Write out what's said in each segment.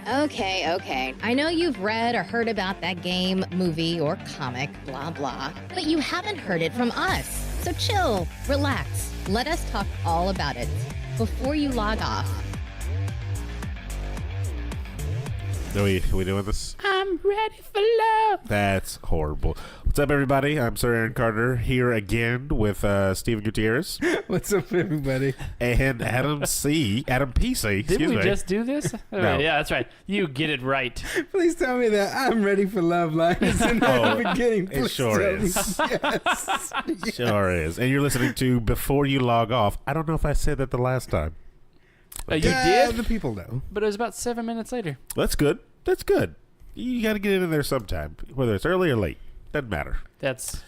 Okay. I know you've read or heard about that game, movie, or comic, blah, blah, but you haven't heard it from us. So chill, relax, let us talk all about it before you log off. Are we doing this? I'm ready for love. That's horrible. What's up, everybody? I'm Sir Aaron Carter here again with Steven Gutierrez. What's up, everybody? And Adam PC. Didn't we just do this? No. Yeah, that's right. You get it right. Please tell me that I'm ready for love lines in the beginning. It Please sure tell me. is. Yes. Sure is. And you're listening to Before You Log Off. I don't know if I said that the last time. You Yeah, did, the people know. but it was about 7 minutes later. That's good. That's good. You got to get in there sometime, whether it's early or late. Doesn't matter. That's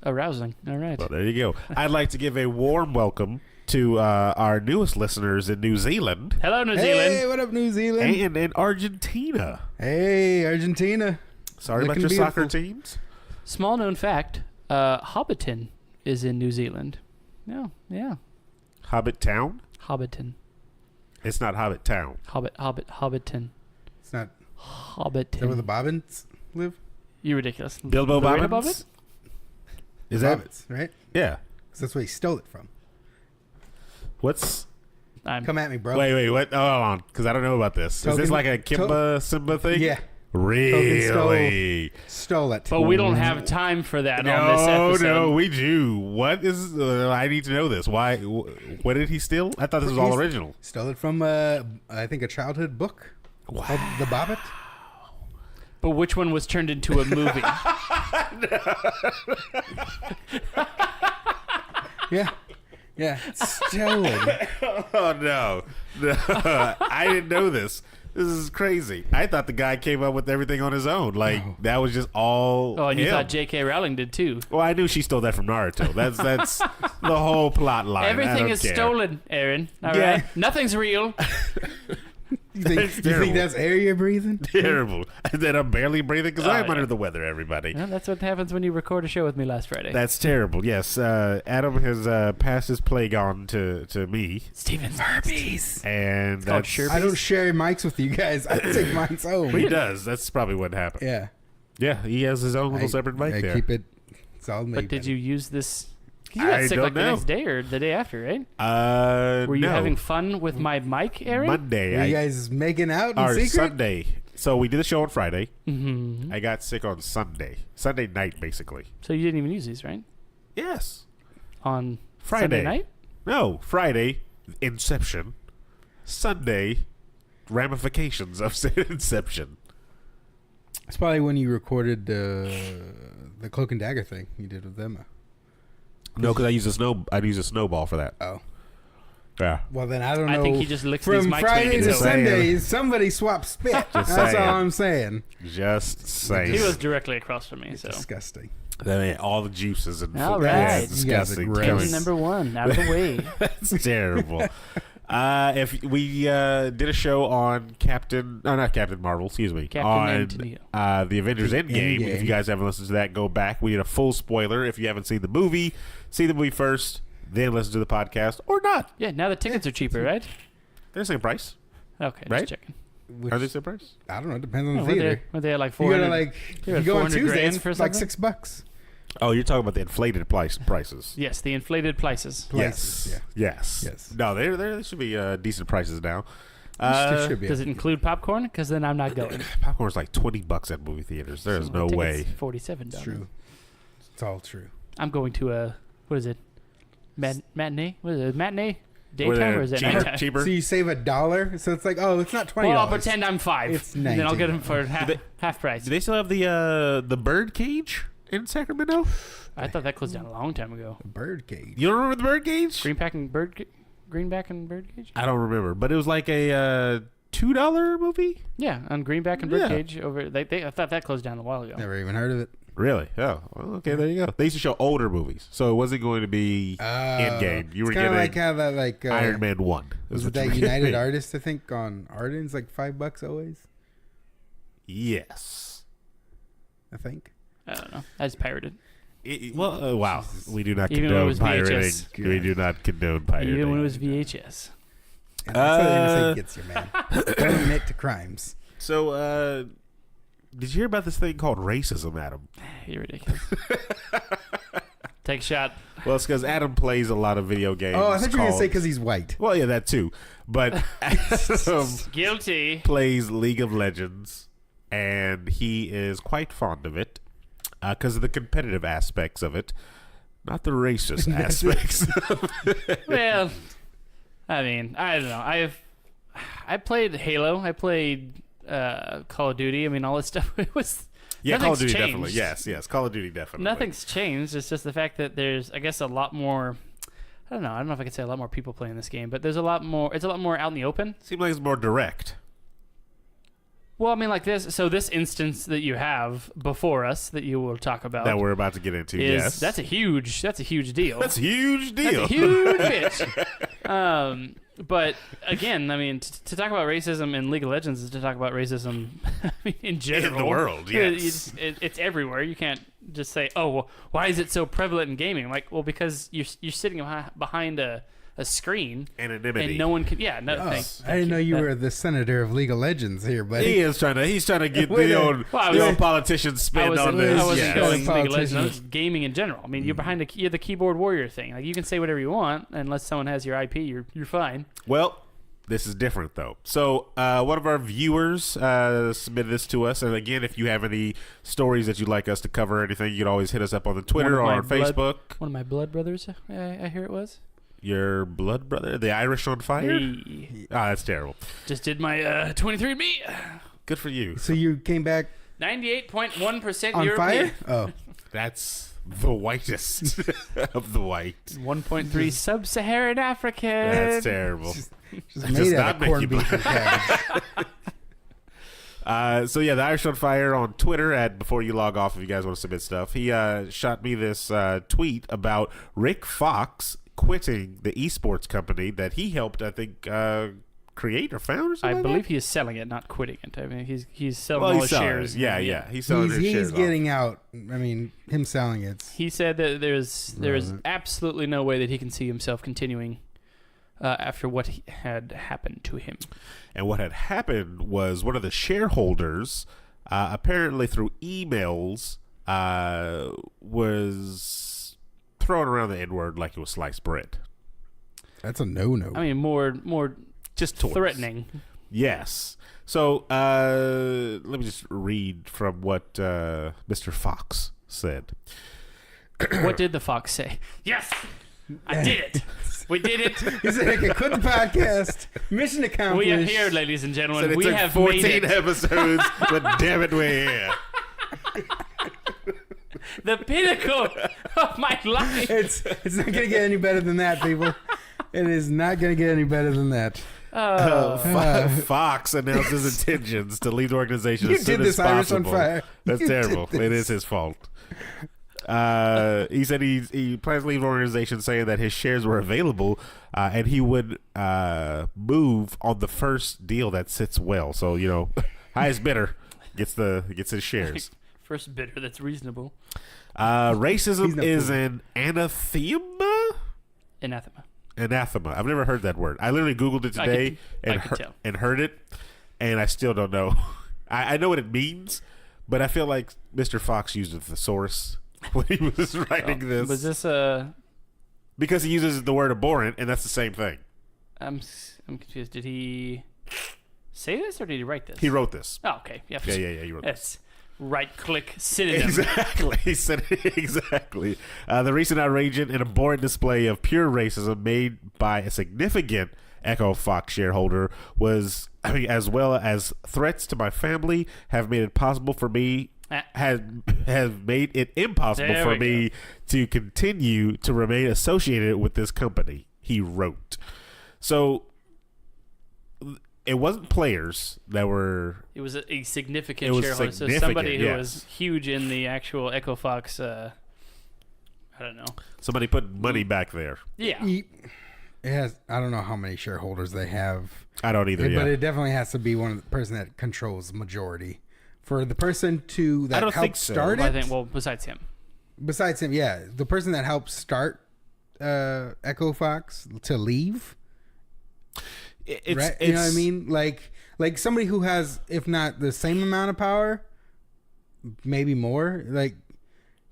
arousing. All right. Well, there you go. I'd like to give a warm welcome to our newest listeners in New Zealand Hello, New Hey, Zealand. what up, New Zealand? and in Argentina. Hey, Argentina. Sorry Looking about your soccer beautiful. teams. Small known fact, Hobbiton is in New Zealand. Yeah. Hobbit Town? Hobbiton. It's not Hobbit Town. Hobbiton. It's not. Hobbiton. Is that where the Bobbins live? You're ridiculous. Bilbo Lorena Bobbins? Is that? Bobbins, right? Yeah. Because that's where he stole it from. What's... Come at me, bro. Wait, what? Oh, hold on, because I don't know about this. Is this Token- like a Simba thing? Yeah. Really? Stole it. But we don't have time for that on this episode. No, we do. What is... I need to know this. Why? What did he steal? I thought this was all original. Stole it from, I think, a childhood book called The Bobbit. But which one was turned into a movie? Yeah. Stolen. Oh, no. I didn't know this. This is crazy. I thought the guy came up with everything on his own. Like, that was just all Oh, and you him. thought J.K. Rowling did too. Well, I knew she stole that from Naruto. That's the whole plot line. I Everything don't is care. stolen, Aaron. All Yeah. right? Nothing's real. You That's think terrible. that's air you're breathing? Terrible. And then I'm barely breathing because Oh, I'm yeah. under the weather, everybody. Well, that's what happens when you record a show with me last Friday. That's terrible. Yes, Adam has passed his plague on to me. Steven Herpes. And called that's... Sherpes. I don't share mics with you guys. I take mine home. He does. That's probably what happened. Yeah. Yeah, he has his own little separate mic I there. keep it. It's all me. But did you use this? You I got sick don't like the know. next day or the day after, right? Were you no. having fun with my mic, Aaron? Monday? Were you guys making out in or secret? Sunday. So we did the show on Friday. Mm-hmm. I got sick on Sunday. Sunday night, basically. So you didn't even use these, right? Yes. On Friday Sunday night? No, Friday, Inception. Sunday, ramifications of Inception. It's probably when you recorded the Cloak and Dagger thing you did with Emma. No, because I use a snowball for that. Oh. Yeah. Well, then I don't know. I think he just licks these From mics Friday when he to gets Just saying. Sunday, somebody swapped spit. That's saying. all I'm saying. Just saying. He was directly across from me, It's so. disgusting. All the juices and All food. right. Yeah, You it's guys are disgusting. gross. Team Coming. number one, out of the way. That's terrible. If we did a show on not Captain Marvel, excuse me, Captain on Antonio. the Avengers Endgame. Endgame. If you guys haven't listened to that, go back. We did a full spoiler. If you haven't seen the movie, see the movie first, then listen to the podcast, or not. Yeah, now the tickets are cheaper, right? They're the same price. Okay, Right? just checking. Which, Are they the same price? I don't know. It depends on the Were theater. they like You gotta 400? if You're you at go on 400 Tuesday, grand it's for like something? $6. Oh, you're talking about the inflated prices. Yes, the inflated prices. Places, Yes. No, they should be decent prices now. It should be. Does it include popcorn? Because then I'm not going. Popcorn's like $20 at movie theaters. There is So no the way. ticket's $47. It's true. It's all true. I'm going to a, what is it? Matinee? What is it? Matinee? Were Daytime they or is it cheaper? nighttime? Cheaper? So you save $1, so it's like, oh, it's not $20. Well, I'll pretend I'm 5. It's and then I'll get them for $19. half price. Do they still have the bird cage in Sacramento? I thought that closed down a long time ago. A bird cage. You don't remember the bird cage? Greenback and Birdcage? I don't remember, but it was like a $2 movie. Yeah, on Greenback and Yeah. Birdcage over. I thought that closed down a while ago. Never even heard of it. Really? Oh, well, okay. There you go. They used to show older movies, so it wasn't going to be Endgame. You were kind of getting like how that Iron Man 1. Was is it what that you were United getting. Artists? I think on Arden's like $5 always. Yes. I think. I don't know. I just pirated. Wow. We do not Even when it condone was pirating. VHS. We do not condone pirating. Even when it was VHS. And that's what the NSA gets you, man. Don't admit to crimes. So, did you hear about this thing called racism, Adam? You're ridiculous. Take a shot. Well, it's because Adam plays a lot of video games. Oh, I thought you were going to say because he's white. Well, yeah, that too. But Adam Guilty. plays League of Legends, and he is quite fond of it because of the competitive aspects of it, not the racist aspects. Well, I mean, I don't know. I played Halo. I played Call of Duty. I mean, all this stuff. It was. Yeah, Call of Duty changed. definitely. Yes, Call of Duty definitely. Nothing's changed. It's just the fact that there's, I guess, a lot more. I don't know if I could say a lot more people playing this game, but there's a lot more. It's a lot more out in the open. Seems like it's more direct. Well, I mean, like this. So this instance that you have before us that you will talk about That we're about to get into. Yes, that's a huge deal. That's a huge deal. That's a huge bitch. But again, I mean, to talk about racism in League of Legends is to talk about racism in general. In the world, yes. It's everywhere. You can't just say, oh, well, why is it so prevalent in gaming? Like, well, because you're sitting behind a screen. Anonymity. And no one can, thank I didn't know you That- were the senator of League of Legends here, buddy. He's trying to get Wait the a old, minute. Well, the old politician spin on I this. wasn't Yes. going League of Legends. I Politician. was gaming in general. I mean, you're the keyboard warrior thing. Like, you can say whatever you want, unless someone has your IP. You're fine. Well, this is different, though. So, one of our viewers submitted this to us. And again, if you have any stories that you'd like us to cover or anything, you can always hit us up on the Twitter or on Facebook. One of my blood brothers, I hear it was. Your blood brother? The Irish on fire? Hey, That's terrible. just did my 23andMe. Good for you. So you came back 98.1% on European. fire? Oh. That's the whitest of the white. 1.3 sub-Saharan African. That's terrible. Just Does made not out of make corned you beef and cabbage. So yeah, the Irish on Fire on Twitter at before you log off if you guys want to submit stuff. He shot me this tweet about Rick Fox quitting the esports company that he helped, I think, create or found or something. I like believe that? he is selling it, not quitting it. I mean, he's selling Well, all he's his selling shares. it. Yeah. He's selling his He's shares. getting out. I mean, him selling it's He said that there's Right. absolutely no way that he can see himself continuing after what had happened to him. And what had happened was one of the shareholders, apparently through emails, was throwing around the N-word like it was sliced bread. that's a no-no. I mean, more Just toys. threatening. Yes. So let me just read from what Mr. Fox said. What did the fox say? Yes, I did it. We did it. He said, "Okay, quit the podcast. Mission accomplished." We are here, ladies and gentlemen. Said it We took have 14 made it. episodes, but damn it, we're here. The pinnacle of my life. It's not gonna get any better than that, people. It is not gonna get any better than that. Fox announced his intentions to leave the organization You as soon did as this, Irish on possible. Fire. That's You did terrible. It this. is his fault. He said he plans to leave the organization, saying that his shares were available, and he would move on the first deal that sits well. So highest bidder gets his shares. First bidder that's reasonable. He's Racism no is fool. an anathema. Anathema. Anathema. I've never heard that word. I literally Googled it today I could tell. and heard it, and I still don't know. I know what it means, but I feel like Mr. Fox used a thesaurus when he was writing this. Was this Because he uses the word abhorrent, and that's the same thing. I'm confused. Did he say this or did he write this? He wrote this. Oh, okay. Yeah. Yeah, he wrote this. That's right-click synonym. Exactly. He said exactly. The recent outrageous and abhorrent display of pure racism made by a significant Echo Fox shareholder as well as threats to my family, have made it possible for me. Have made it impossible There for we me to continue to remain associated with this company, he wrote. So it wasn't players that were. It was a significant It was shareholder. So significant, somebody who yes. was huge in the actual Echo Fox. I don't know. Somebody put money back there. Yeah. It has. I don't know how many shareholders they have, I don't either. but Yeah. it definitely has to be one of the person that controls the majority. For the person that I don't think helped so. start Well, it, I think. Well, besides him. besides him, yeah, the person that helped start Echo Fox to leave. right? You know what I mean? Like somebody who has, if not the same amount of power, maybe more. Like,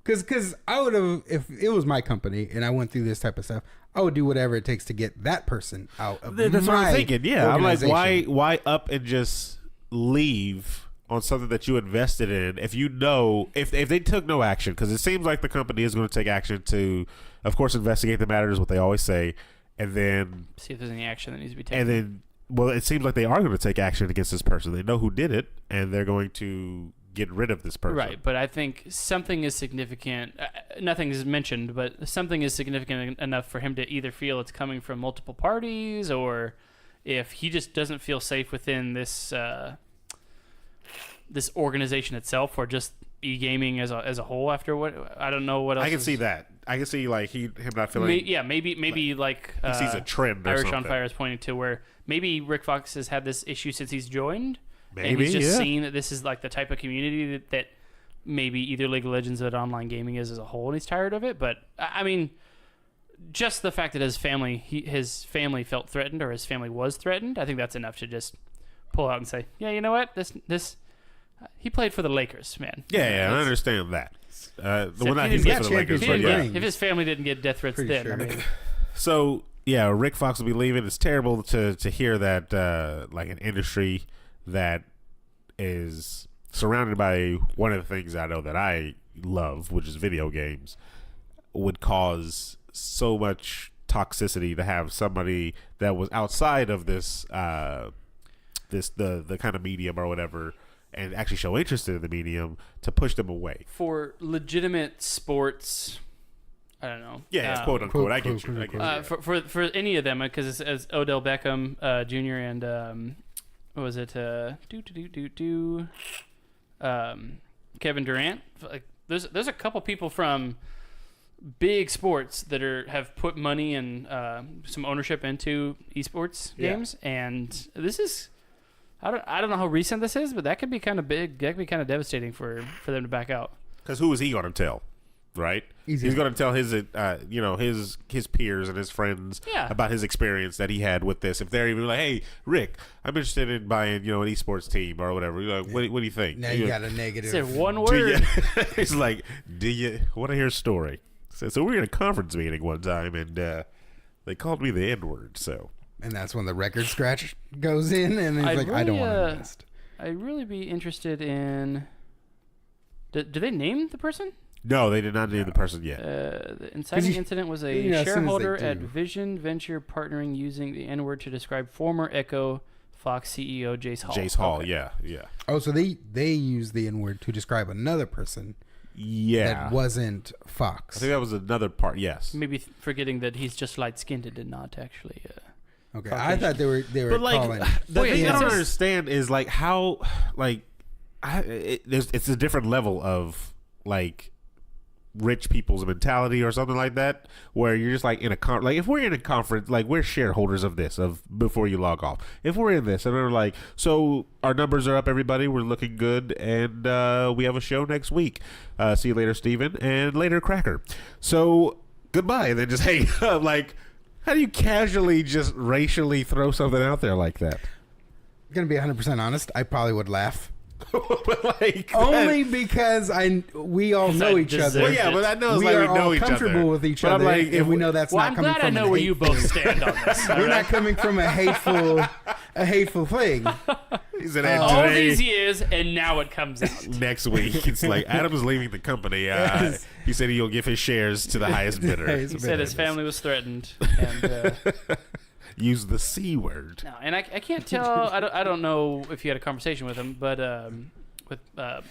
because I would have, if it was my company and I went through this type of stuff, I would do whatever it takes to get that person out of That's what I'm thinking. Yeah, I'm like, organization. why up and just leave on something that you invested in if you know if they took no action, because it seems like the company is going to take action to, of course, investigate the matter is what they always say, and then See if there's any action that needs to be taken. and then well, it seems like they are going to take action against this person. They know who did it, and they're going to get rid of this person. Right, but I think something is significant. Nothing is mentioned, but something is significant enough for him to either feel it's coming from multiple parties, or if he just doesn't feel safe within this this organization itself, or just e-gaming as a whole. After what I don't know what else. I can see that. I can see like him not feeling. Maybe like he sees a trend. Or Irish something. on Fire is pointing to where maybe Rick Fox has had this issue since he's joined. Maybe, and he's just yeah. seen that this is like the type of community that maybe either League of Legends or online gaming is as a whole, and he's tired of it. But I mean, just the fact that his family felt threatened, or his family was threatened, I think that's enough to just pull out and say, yeah, you know what, this he played for the Lakers, man. Yeah, I understand that. So Well, not he he didn't played for get the Lakers, but yeah. champions. If his family didn't get death threats Pretty then, sure. I mean, So yeah, Rick Fox will be leaving. It's terrible to hear that like an industry that is surrounded by one of the things I know that I love, which is video games, would cause so much toxicity to have somebody that was outside of this the kind of medium or whatever, and actually show interest in the medium, to push them away. for legitimate sports, I don't know. Yeah, it's quote unquote. I get quote, you. I get you. For any of them, because it's Odell Beckham Jr. and what was it? Kevin Durant. Like, there's a couple people from big sports that have put money and some ownership into esports games, and this is. I don't know how recent this is, but that could be kind of big. That could be kind of devastating for them to back out. Because who is he going to tell, right? Easy. He's going to tell his his peers and his friends Yeah. about his experience that he had with this. If they're even like, "Hey, Rick, I'm interested in buying an esports team or whatever," you're like, what do you think? Now you got a negative. Is there one Do word? you, he's like, "Do you want to hear a story?" So we were in a conference meeting one time, and they called me the N-word. So And that's when the record scratch goes in, and he's like, I don't want to invest. I'd really be interested in. Do they name the person? no, they did not name the person yet. The inciting incident was a you know, as soon as they shareholder at do. Vision Venture partnering using the N-word to describe former Echo Fox CEO Jace Hall. Jace Hall, Okay. yeah. Oh, so they use the N-word to describe another person that wasn't Fox. I think that was another part. Yes, Maybe forgetting that he's just light-skinned and did not actually. Okay, I thought they were but like calling. the Wait, thing I it don't says- understand is like how like it's a different level of like rich people's mentality or something like that, where you're just like in a like if we're in a conference, like we're shareholders of this of before you log off, if we're in this and we're like, so our numbers are up, everybody, we're looking good, and we have a show next week, see you later, Steven, and later, Cracker, so goodbye, and then just hang up. Like, how do you casually just racially throw something out there like that? I'm gonna be 100% honest. I probably would laugh. But like Only because we all know I each other. deserve well, yeah, but I know it's we like are we know all each comfortable other. with each But I'm other, like, and if we know that's Well, not I'm coming glad from I know an where you hateful- both stand on this. We're not coming from a hateful thing. He's an All today, these years, and now it comes out. next week. It's like Adam's leaving the company. Yes. He said he'll give his shares to the highest bidder. He said his family was threatened, and Use the C word. no, and I can't tell. I don't know if you had a conversation with him, but with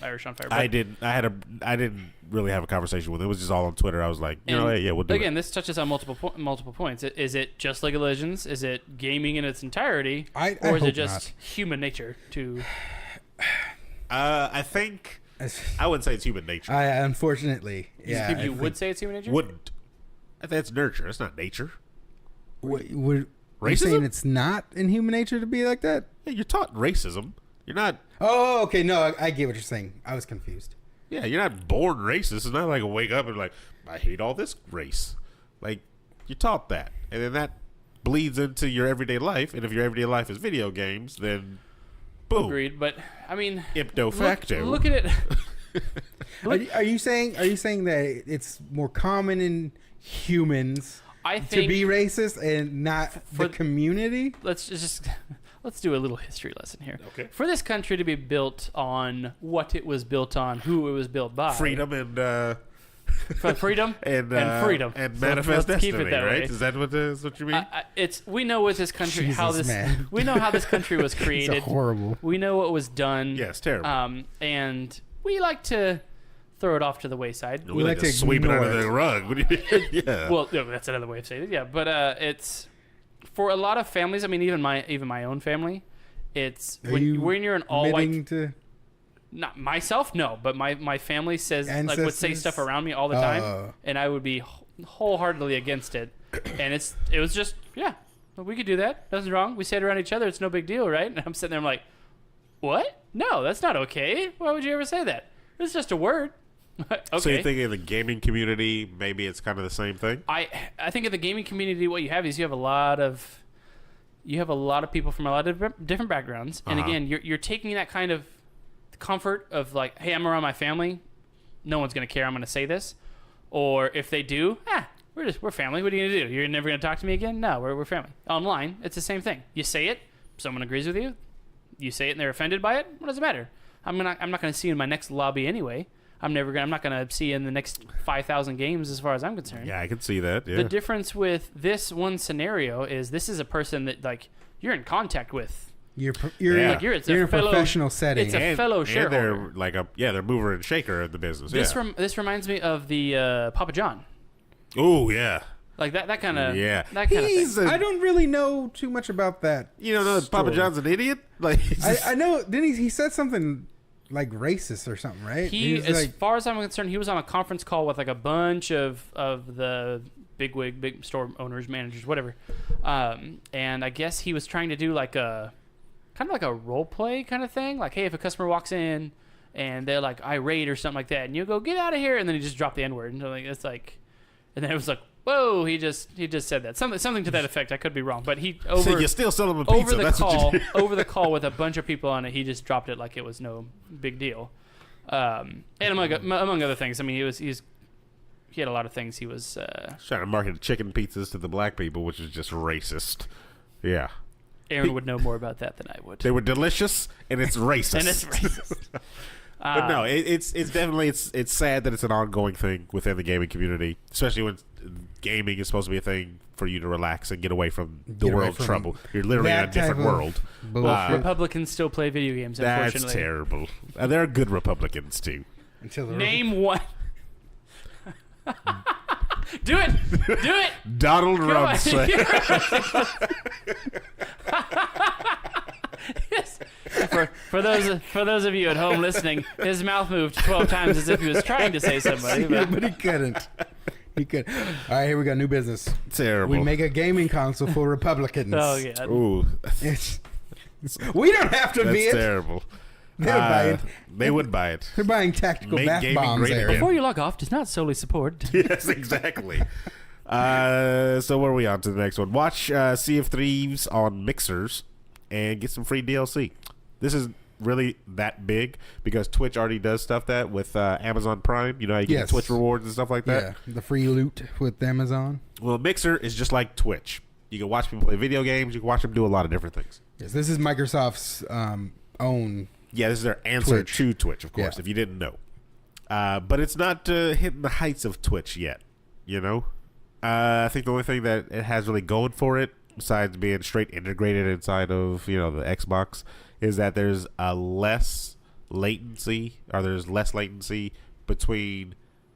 Irish on Fire. But I didn't really have a conversation with him. It was just all on Twitter. I was like, And hey, yeah, we'll do again, it. this touches on multiple points. Is it just League of Legends? Is it gaming in its entirety, I or is hope it just not. human nature to? I think I wouldn't say it's human nature. I unfortunately, yeah. you would say it's human nature. Wouldn't. I think it's nurture. It's not nature. Would you Racism? saying it's not in human nature to be like that? Yeah, you're taught racism. You're not. Oh, okay. No, I get what you're saying. I was confused. Yeah, you're not born racist. It's not like wake up and like, I hate all this race. Like, you're taught that, and then that bleeds into your everyday life, and if your everyday life is video games, then boom. Agreed, but I mean, Ipso facto. Look at it. Are you saying that it's more common in humans I to think be racist and not the community? let's do a little history lesson here. Okay. For this country to be built on what it was built on, who it was built by, freedom and for freedom and freedom and So manifest let's keep destiny, it that right? way. Is that what you mean? It's we know with this country how Jesus, this man. we know how this country was created. It's horrible. We know what was done. Yes, terrible. And we like to throw it off to the wayside. we like to sweep it ignore under the rug. What do you mean? Yeah. Well, no, that's another way of saying it. Yeah, but it's for a lot of families. I mean, even my own family. It's when you're an all white. Not myself, no, but my family says like would say stuff around me all the time, and I would be wholeheartedly against it. And it was just we could do that. Nothing's wrong. We say it around each other. It's no big deal, right? And I'm sitting there, I'm like, what? No, that's not okay. Why would you ever say that? It's just a word. Okay. So you think in the gaming community, maybe it's kind of the same thing? I think in the gaming community, what you have is you have a lot of people from a lot of different backgrounds, and again, you're taking that kind of comfort of like, hey, I'm around my family, no one's gonna care I'm gonna say this, or if they do, we're family. What are you gonna do? You're never gonna talk to me again? No, we're family. Online, it's the same thing. You say it, someone agrees with you. You say it and they're offended by it. What does it matter? I'm not gonna see you in my next lobby anyway. I'm not gonna see you in the next 5,000 games as far as I'm concerned. Yeah, I can see that. Yeah. The difference with this one scenario is this is a person that like you're in contact with. You're Like it's in a fellow, professional setting. It's a fellow shareholder. And they're like they're mover and shaker in the business. This reminds me of the Papa John. Oh yeah. Like that kind of Yeah. that kind of thing. I don't really know too much about that. You don't know that Papa John's an idiot? Like I know. Didn't he said something like racist or something, right? He, was as like, far as I'm concerned, he was on a conference call with like a bunch of the big store owners, managers, whatever. And I guess he was trying to do like a kind of like a role play kind of thing. Like, hey, if a customer walks in and they're like irate or something like that, and you go, get out of here, and then he just dropped the N-word. And it's like, and then it was like, whoa, he just said that. Something to that effect. I could be wrong. But he so you're still selling them a pizza. Over the call with a bunch of people on it, he just dropped it like it was no big deal. And among other things, I mean, he had a lot of things he was trying to market chicken pizzas to the black people, which is just racist. Yeah. Aaron would know more about that than I would. They were delicious, and it's racist. But no, it's definitely it's sad that it's an ongoing thing within the gaming community, especially when gaming is supposed to be a thing for you to relax and get away from the world trouble. You're literally in a different world. Republicans still play video games. Unfortunately, that's terrible. There are good Republicans too. Name one. Do it. Donald Rumsfeld. Yes. For those of you at home listening, his mouth moved 12 times as if he was trying to say somebody, but he couldn't. He could. All right, here we got new business. Terrible. We make a gaming console for Republicans. Oh yeah. Ooh. We don't have to be it. That's terrible. They would buy it. They would buy it. They're buying tactical Make bath gaming bombs great there. again. Before you log off, does not solely support. Yes, exactly. So where are we on to the next one? Watch Sea of Thieves on Mixers and get some free DLC. This is really that big because Twitch already does stuff that with Amazon Prime. You know how you get Twitch rewards and stuff like that? Yeah, the free loot with Amazon. Well, Mixer is just like Twitch. You can watch people play video games. You can watch them do a lot of different things. Yes, this is Microsoft's own. Yeah, this is their answer Twitch. to Twitch, of course, if you didn't know. But it's not hitting the heights of Twitch yet, you know? I think the only thing that it has really going for it, besides being straight integrated inside of, the Xbox, is that there's less latency between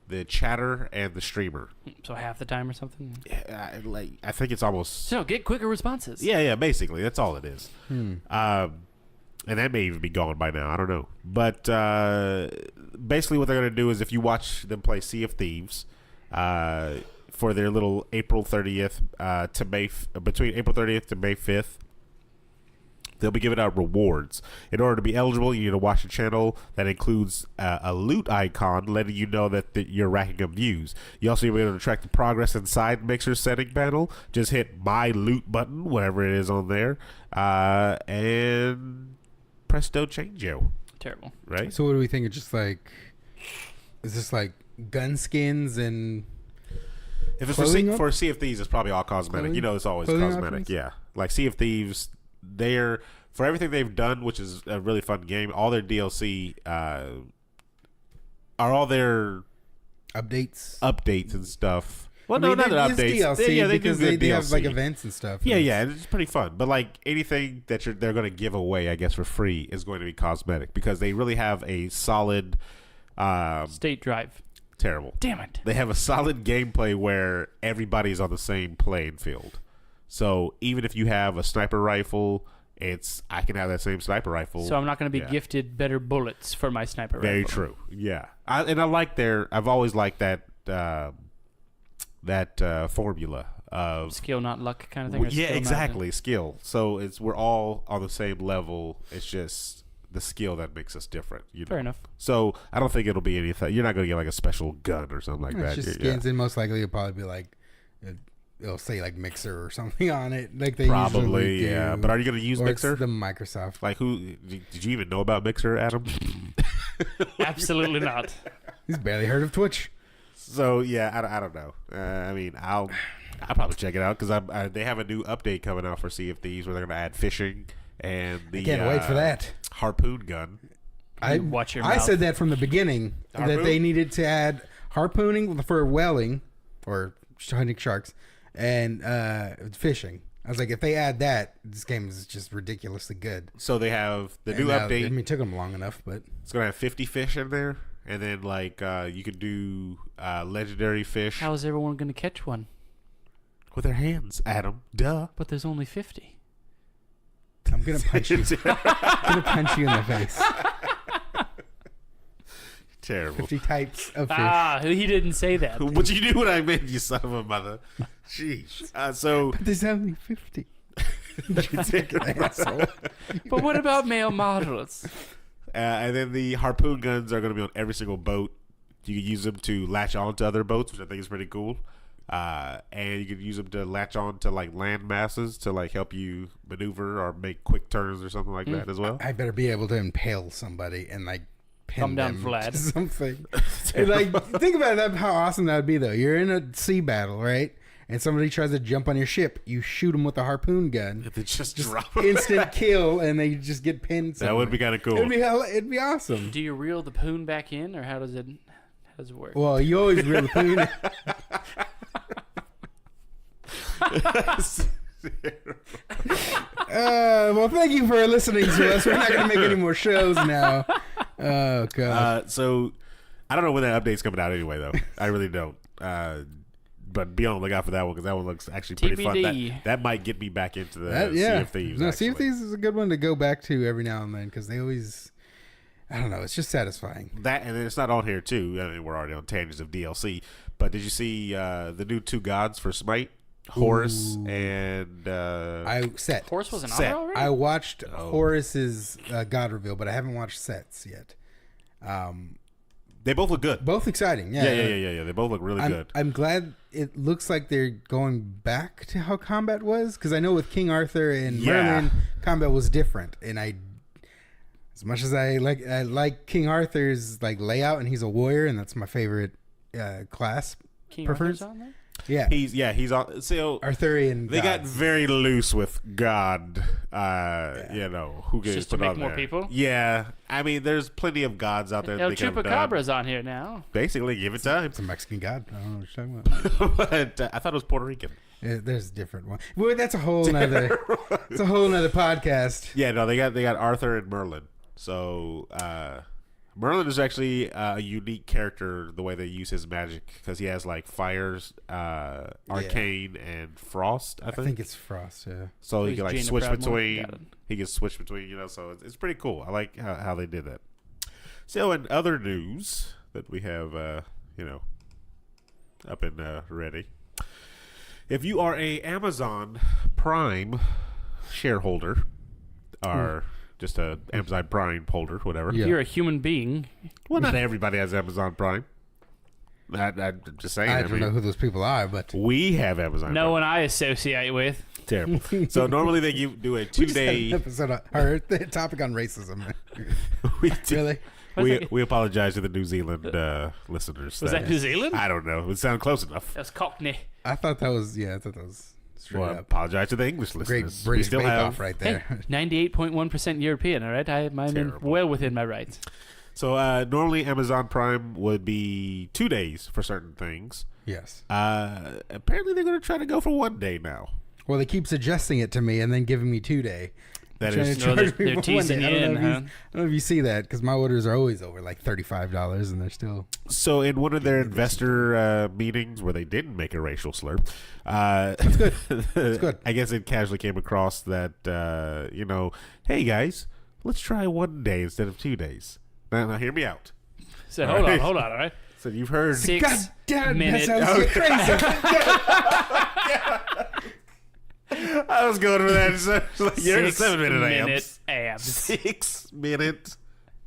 the chatter and the streamer. So half the time or something? I think it's almost... So get quicker responses. Yeah, basically. That's all it is. And that may even be gone by now. I don't know. But basically what they're going to do is if you watch them play Sea of Thieves for their little April 30th to May... between April 30th to May 5th they'll be giving out rewards. In order to be eligible, you need to watch a channel that includes a loot icon letting you know that you're racking up views. You also will be able to track the progress inside Mixer's setting panel. Just hit My Loot button, whatever it is on there, and presto changeo. Terrible. Right? So what do we think? It's just like, is this like gun skins and If it's clothing for Sea of Thieves, it's probably all cosmetic. Clothing? You know, it's always Clothing cosmetic. options? Yeah, like Sea of Thieves, they're for everything they've done, which is a really fun game. All their DLC are all their updates and stuff. Well, I mean, no, not it is updates. DLC They because do good they have DLC. like events and stuff. Yeah, yeah, and it's pretty fun. But like anything that they're going to give away, I guess for free, is going to be cosmetic because they really have a solid. State Drive. Terrible. Damn it. They have a solid gameplay where everybody's on the same playing field. So even if you have a sniper rifle, I can have that same sniper rifle. So I'm not going to be gifted better bullets for my sniper rifle. Very true. Yeah, I've always liked that formula of Skill, not luck kind of thing. Or yeah, skill, exactly, skill. So we're all on the same level. It's just the skill that makes us different. You know? Fair enough. So I don't think it'll be anything. You're not going to get like a special gun or something like that. It's just skins, and most likely it'll probably be like it'll say like Mixer or something on it, like they Probably, usually yeah. do. But are you going to use Or Mixer? It's the Microsoft. Like who? Did you even know about Mixer, Adam? Absolutely not. He's barely heard of Twitch. So yeah, I don't know. I mean, I'll probably check it out because they have a new update coming out for Sea of Thieves where they're going to add fishing and the I can't wait for that. harpoon gun. Watch your I mouth. said that from the beginning Harpoon? that they needed to add harpooning for whaling or hunting sharks and fishing. I was like, if they add that, this game is just ridiculously good. So they have the new And, update. I mean, it took them long enough, but It's gonna have 50 fish in there, and then like you could do legendary fish How is everyone going to catch one? with their hands. Adam, duh. But there's only 50. I'm gonna punch you. I'm gonna punch you in the face. Terrible. 50 types of fish. He didn't say that. But you knew what I meant, you son of a mother. Jeez. So But there's only 50. asshole. But what about male models? And then the harpoon guns are going to be on every single boat. You can use them to latch on to other boats, which I think is pretty cool. And you can use them to latch on to like land masses to like help you maneuver or make quick turns or something like that as well. I better be able to impale somebody and like pin Come down them flat. to something. And, like, think about that. How awesome that would be, though. You're in a sea battle, right? And somebody tries to jump on your ship. You shoot them with a harpoon gun. If they just drop Instant kill, and they just get pinned. That would be kind of cool. It'd be awesome. Do you reel the poon back in, or how does it work? Well, you always reel the poon. Well, thank you for listening to us. We're not going to make any more shows now. Oh, God. So I don't know when that update's coming out anyway, though. I really don't. But be on the lookout for that one because that one looks actually pretty fun. TBD. That might get me back into the Yeah. Sea of Thieves. No, Sea of actually. Thieves is a good one to go back to every now and then because they always, I don't know, it's just satisfying. That and then it's not on here too. I mean, we're already on tangents of DLC. But did you see the new two gods for Smite? Horus Ooh. and Horse wasn't on Set. there already? I watched Oh. Horus's God reveal, but I haven't watched Set's yet. they both look good. Both exciting, yeah. Yeah. They both look really good. I'm glad it looks like they're going back to how combat was because I know with King Arthur and Merlin, combat was different, and as much as I like King Arthur's like layout, and he's a warrior, and that's my favorite class. King prefers- Arthur's on there? Yeah, He's on. So Arthurian. they got gods. very loose with God. You know who gets Just to put make on more there. people? Yeah, I mean, there's plenty of gods out there. El they could have done. Chupacabra's on here now. Basically, give it time. It's a Mexican god. I don't know what you're talking about. But I thought it was Puerto Rican. There's a different one. Well, that's a whole nother. It's a whole nother podcast. Yeah, no, they got Arthur and Merlin. So Merlin is actually a unique character the way they use his magic because he has like fires, arcane, and frost. I I think. think it's Frost. Yeah. So he Who's can like Jaina switch Proudmoore? between. Got it. He can switch between. You know, so it's pretty cool. I like how they did that. So in other news that we have, up and ready. If you are a Amazon Prime shareholder, are just a Amazon Prime holder, whatever. Yeah. You're a human being. Well, not everybody has Amazon Prime. I'm just saying. I don't know who those people are, but we have Amazon. No Prime. one I associate with. Terrible. So normally they do a we just had 2-day. an episode or the topic on racism. we, do- Really? we apologize to the New Zealand listeners. Was that New Zealand? I don't know. It sounded close enough. That's Cockney. I thought that was straight Well, up. apologize to the English Great listeners. British we still Bake have. Off right Hey, there. 98.1% European, all right? I'm in Terrible. well within my rights. So normally Amazon Prime would be 2 days for certain things. Yes. Apparently they're going to try to go for 1 day now. Well, they keep suggesting it to me and then giving me 2 day. That Trying is to No, charge they're me for 1 teasing day. you I don't in, know if you- huh? I don't know if you see that because my orders are always over like $35 and they're still. So in one of their investor meetings where they didn't make a racial slur, That's good. That's good. I guess it casually came across that hey guys, let's try 1 day instead of 2 days. Now hear me out. So All hold right. on, all right? So you've heard. 6 God damn, minute. that sounds crazy. I was going for that. So, like, you're in a 7-minute minute abs. abs. 6-minute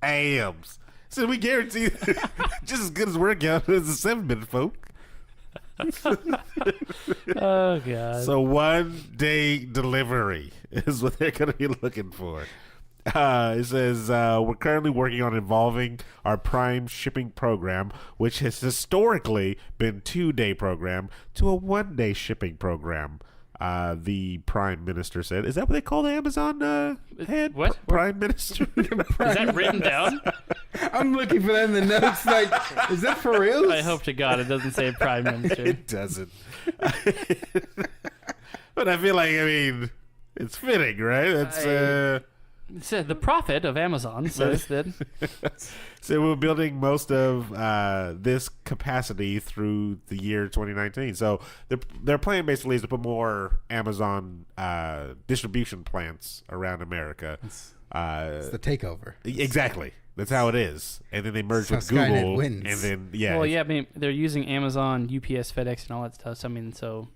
abs. So we guarantee just as good as workout as a 7-minute folk. Oh god. So 1 day delivery is what they're going to be looking for. It says we're currently working on evolving our Prime shipping program, which has historically been 2-day program, to a 1-day shipping program. The Prime Minister said. Is that what they call the Amazon head? What? Prime Minister? Is that written down? I'm looking for that in the notes. Like, is that for real? I hope to God it doesn't say Prime Minister. It doesn't. But I feel like, it's fitting, right? That's It said the prophet of Amazon says that. so we're building most of this capacity through the year 2019. So their plan basically is to put more Amazon distribution plants around America. It's the takeover. Exactly. That's how it is. And then they merge with That's how Skynet Google. wins. And then, yeah. Well, yeah, they're using Amazon, UPS, FedEx, and all that stuff. So, so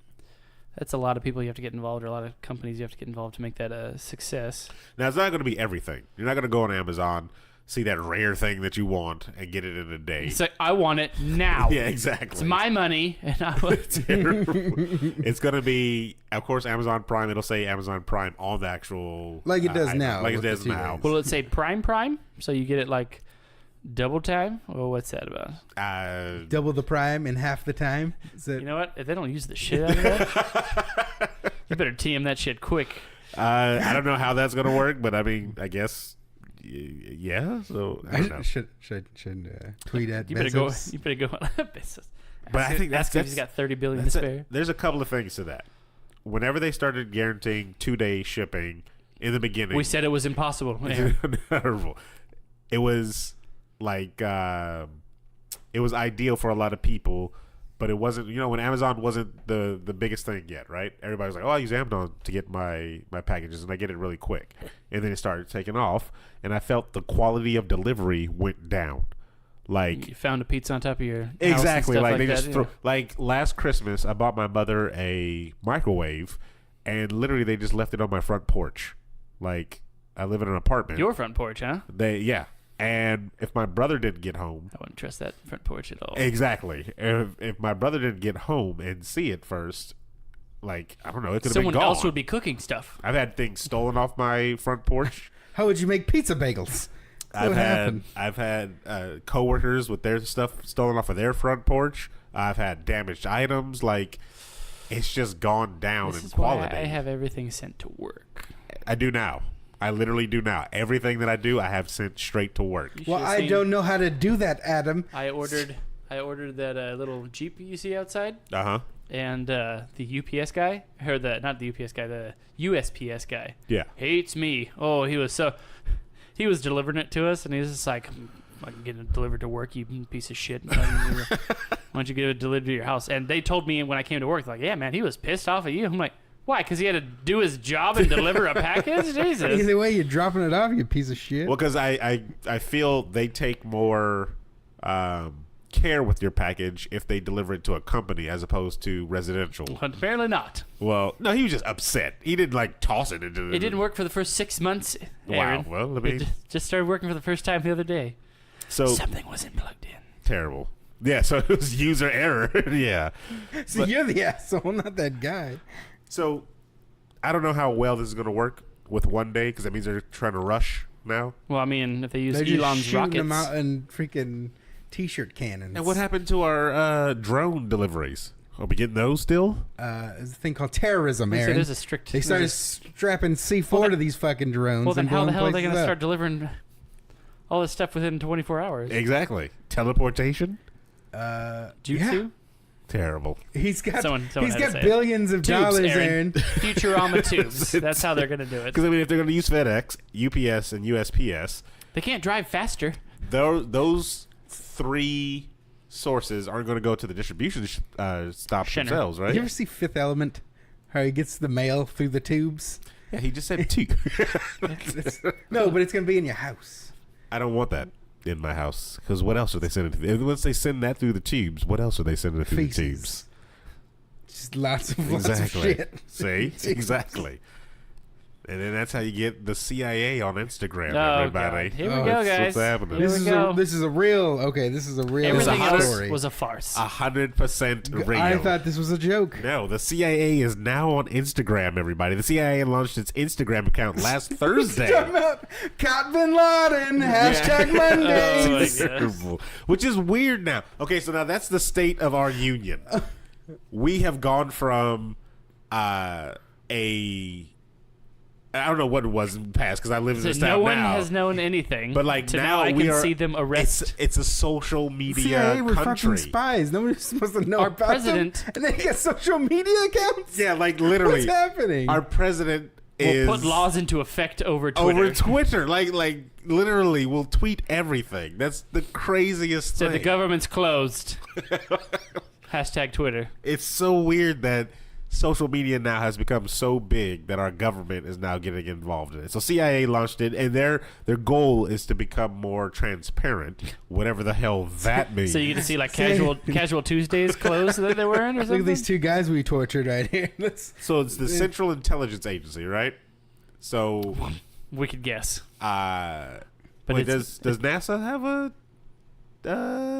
that's a lot of people you have to get involved, or a lot of companies you have to get involved to make that a success. Now, it's not going to be everything. You're not going to go on Amazon, see that rare thing that you want, and get it in a day. It's like, I want it now. Yeah, exactly. It's my money, and I want It's going to be, of course, Amazon Prime. It'll say Amazon Prime on the actual... Like it does item, now Like it with the does 2 now. days. Will it say Prime? So you get it like double time? Or what's that about? Double the prime in half the time. Is it, You know what? If they don't use the shit out of that, you better TM that shit quick. I don't know how that's going to work, but I guess... Yeah, so I don't know. should tweet at You better go. Bezos. You better go on Bezos. But I think Ask if he's got $30 billion to spare. There's a couple of things to that. Whenever they started guaranteeing 2-day shipping in the beginning, We said it was impossible. Yeah. it was like it was ideal for a lot of people, but it wasn't. When Amazon wasn't the biggest thing yet, right? Everybody was like, "Oh, I use Amazon to get my packages, and I get it really quick." And then it started taking off, and I felt the quality of delivery went down. Like You found a pizza on top of your house exactly, and stuff like they that, just throw. Like last Christmas, I bought my mother a microwave, and literally they just left it on my front porch. Like I live in an apartment. Your front porch, huh? And if my brother didn't get home, I wouldn't trust that front porch at all. exactly. If my brother didn't get home and see it first, like I don't know, it could have been Someone gone. else would be cooking stuff. I've had things stolen off my front porch. How would you make pizza bagels? What happened? I've had coworkers with their stuff stolen off of their front porch. I've had damaged items. Like it's just gone down This in is quality. why I have everything sent to work. I do now. I literally do now. Everything that I do, I have sent straight to work. You Well, should've I seen- don't know how to do that, Adam. I ordered that little Jeep you see outside, Uh-huh. and the UPS guy, or not the UPS guy, the USPS guy, Yeah. hates me. Oh, he was delivering it to us, and he was just like, I can get it delivered to work, you piece of shit. Why don't you get it delivered to your house? And they told me when I came to work, like, yeah, man, he was pissed off at you. I'm like, why? Because he had to do his job and deliver a package? Jesus. Either way, you're dropping it off, you piece of shit. Well, because I feel they take more care with your package if they deliver it to a company as opposed to residential. Apparently not. Well, no, he was just upset. He didn't like toss it into. It didn't work for the first 6 months. Aaron. Wow. Well, I mean, It just started working for the first time the other day. so Something wasn't plugged in. terrible. Yeah, so it was user error. Yeah. So you're the asshole, not that guy. So I don't know how well this is going to work with one day because that means they're trying to rush now. Well, I mean, if they use They're just Elon's shooting them rockets. out in freaking t-shirt cannons. And what happened to our drone deliveries? Are we getting those still? There's a thing called terrorism, They said Aaron. there's a strict. They started strapping C4 to these fucking drones. Well, then and how the blowing hell are they places going to up. start delivering all this stuff within 24 hours? Exactly. Teleportation? Jutsu? Terrible. He's got Someone he's had to got say it. billions of Tubes, dollars, Aaron. Aaron. Futurama tubes. That's how they're going to do it. Because, I mean, if they're going to use FedEx, UPS, and USPS, They can't drive faster. those three sources aren't going to go to the distribution stops Shinner. themselves, right? You ever see Fifth Element? How he gets the mail through the tubes? Yeah, he just said two. No, but it's gonna be in your house. I don't want that in my house because what else are they sending? Once they send that through the tubes, what else are they sending through the Feces. tubes? Just lots of Exactly. shit. See, exactly. And then that's how you get the CIA on Instagram. Oh, everybody, God. Here we Oh, go, That's guys. what's happening. Here This we is go. this is a real This is Everything a else story. was a farce. 100% real. I thought this was a joke. No, the CIA is now on Instagram, everybody. The CIA launched its Instagram account last Thursday. Talking about Caught Bin Laden, hashtag Mondays. Oh, my goodness. Which is weird now. Okay, so now that's the state of our union. We have gone from I don't know what it was in the past because I live in So this no town one now. has known anything. But like to now I we can are, see them arrest. It's a social media CIA were country. fucking spies. Nobody's supposed to know Our about president- them. And they got social media accounts? Yeah, like literally, What's happening? our president We'll is put laws into effect over Twitter. over Twitter. Like literally, we'll tweet everything. That's the craziest So thing. the government's closed. Hashtag Twitter. It's so weird that social media now has become so big that our government is now getting involved in it. So CIA launched it, and their goal is to become more transparent, whatever the hell that means. So you get to see like casual Tuesdays clothes that they're wearing or Look something? at these two guys we tortured right here. So it's the Central Intelligence Agency, right? So, We could guess. but But does NASA have a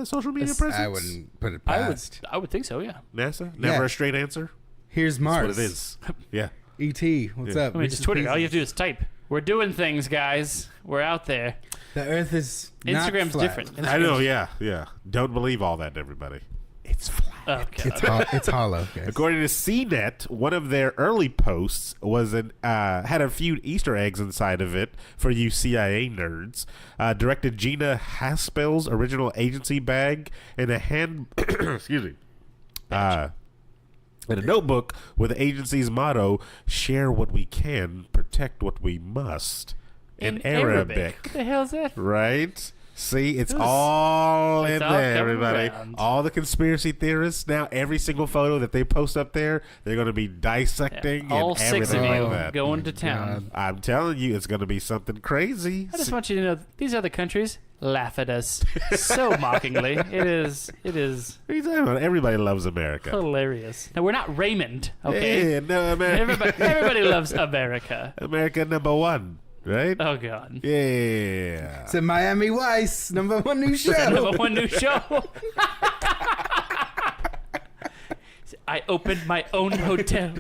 social media It's- presence? I wouldn't put it I would past. think so, yeah. NASA? Never Yeah. a straight answer? Here's That's Mars. what it is. Yeah. E.T., what's Yeah. up? I mean, just Twitter. All you have to do is type. We're doing things, guys. We're out there. The Earth is not Instagram's flat. different. I know, yeah. Don't believe all that, everybody. It's flat. Oh, It's, God. it's hollow, guys. According to CNET, one of their early posts was had a few Easter eggs inside of it for you CIA nerds. Directed Gina Haspel's original agency bag and a hand, excuse me, and a notebook with the agency's motto: "Share what we can, protect what we must." In Arabic, What the hell's that? right? See, it's This is- all in it's all there, coming everybody. around. All the conspiracy theorists now, every single photo that they post up there, they're going to be dissecting All and 6 of everything you like that. going to town. God. I'm telling you, it's going to be something crazy. I just want you to know these other countries laugh at us so mockingly. It is What are you talking about? Everybody loves America. hilarious. Now we're not Raymond, okay? Yeah, no, America, Everybody loves America. America number one, right? Oh God. Yeah. It's a Miami Vice, #1 new show. Number one new show. I opened my own hotel.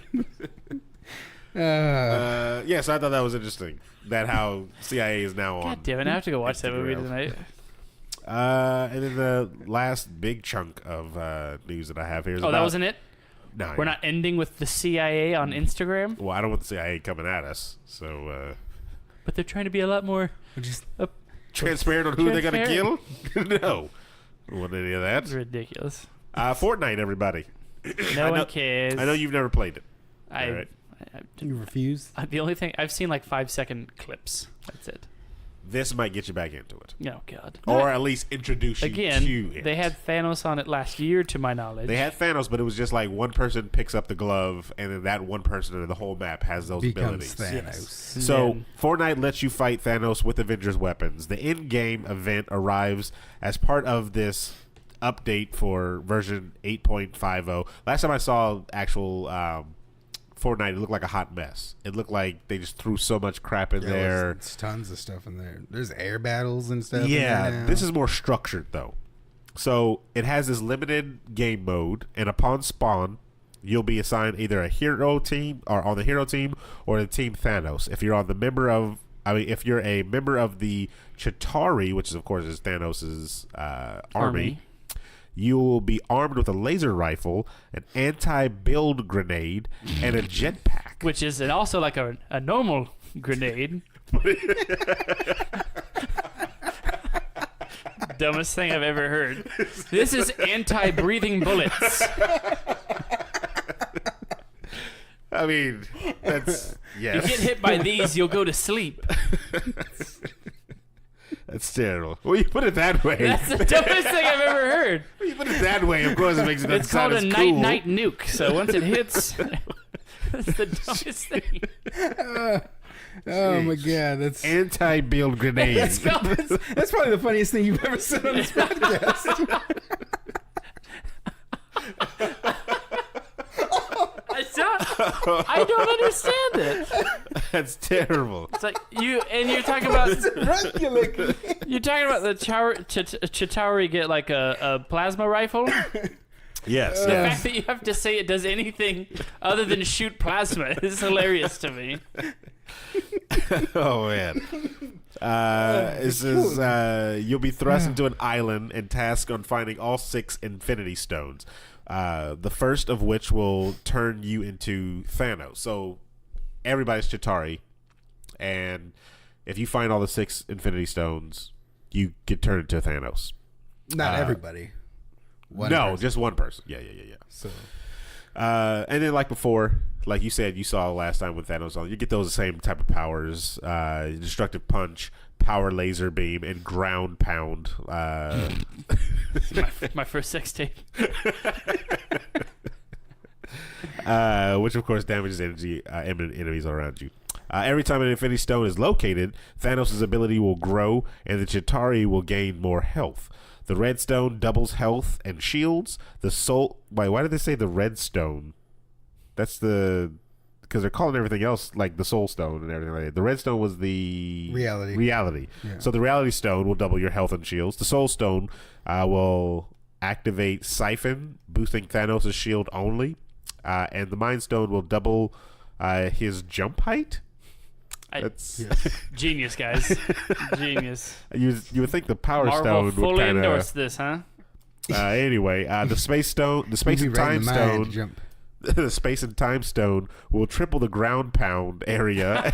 Yeah, so I thought that was interesting. That how CIA is now on. God damn it! I have to go watch that movie Instagram. tonight. And then the last big chunk of news that I have here is Oh, about, that wasn't it. No, We're not ending with the CIA on Instagram, Well, I don't want the CIA coming at us, so but they're trying to be a lot more Just transparent on who they're gonna kill. Transparent. No, I don't want any of that. ridiculous. Fortnite, everybody. No I know- one cares. I know you've never played it. I, Alright. you refuse. the only thing I've seen like 5-second clips. That's it. This might get you back into it, Oh God. or at least introduce you Again, to it. they had Thanos on it last year, to my knowledge. They had Thanos, but it was just like one person picks up the glove, and then that one person in the whole map has those Becomes abilities. Thanos. And So, then- Fortnite lets you fight Thanos with Avengers weapons. The in-game event arrives as part of this update for version 8.50. Last time I saw actual Fortnite, it looked like a hot mess. It looked like they just threw so much crap in there. There's tons of stuff in there. There's air battles and stuff. Yeah, this is more structured though. So it has this limited game mode, and upon spawn, you'll be assigned either a hero team or on the hero team or the team Thanos. If you're on the member of, if you're a member of the Chitauri, which is of course is Thanos's army, you will be armed with a laser rifle, an anti-build grenade, and a jetpack. Which is also like a normal grenade. Dumbest thing I've ever heard. This is anti-breathing bullets. I mean, that's yes. You get hit by these, you'll go to sleep. That's terrible. Well, you put it that way. That's the dumbest thing I've ever heard. Well, you put it that way, of course it makes it It's sound called a as cool. night nuke. So once it hits, that's the dumbest thing. Oh my god, that's Anti-build grenade. that's probably the funniest thing you've ever said on this podcast. I don't understand it. That's terrible. It's like you're talking about Regularly. you're talking about the Chitauri get like a plasma rifle. Yes. The yes. fact that you have to say it does anything other than shoot plasma is hilarious to me. Oh man. It says you'll be thrust into an island and tasked on finding all 6 Infinity Stones. The first of which will turn you into Thanos. So everybody's Chitauri, and if you find all the 6 Infinity Stones, you get turned into Thanos. Not everybody. One no, person. just one person. Yeah. So, and then like before, like you said, you saw last time with Thanos on, you get those same type of powers: destructive punch, power laser beam, and ground pound. My first sex tape. Which of course damages enemies around you. Every time an Infinity Stone is located, Thanos' ability will grow, and the Chitauri will gain more health. The red stone doubles health and shields. The soul. Why did they say the red stone? That's because they're calling everything else like the soul stone and everything like that. The red stone was the reality. Yeah. So the reality stone will double your health and shields. The soul stone will activate Siphon, boosting Thanos' shield only. And the mind stone will double his jump height. That's Genius, guys. Genius. You would think the power Marvel stone would fully kind endorse this, huh? Anyway, the space stone, the space and time stone, Jump. the space and time stone will triple the ground pound area.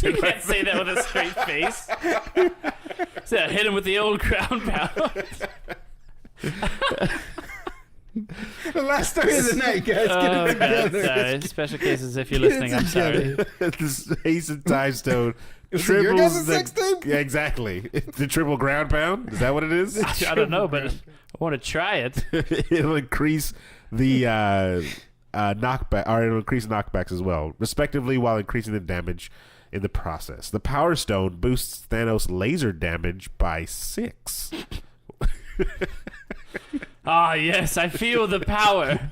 You can't say that with a straight face. So hit him with the old ground pound. The last story of the night, guys. Get it together. Sorry. Special cases if you're listening. I'm sorry. The space and time stone Is it your triples guys' the sex tape? Yeah, exactly. The triple ground pound. Is that what it is? I don't know, but I want to try it. It'll increase the knockback, or it'll increase knockbacks as well, respectively, while increasing the damage in the process. The Power Stone boosts Thanos' laser damage by 6. Ah, yes, I feel the power.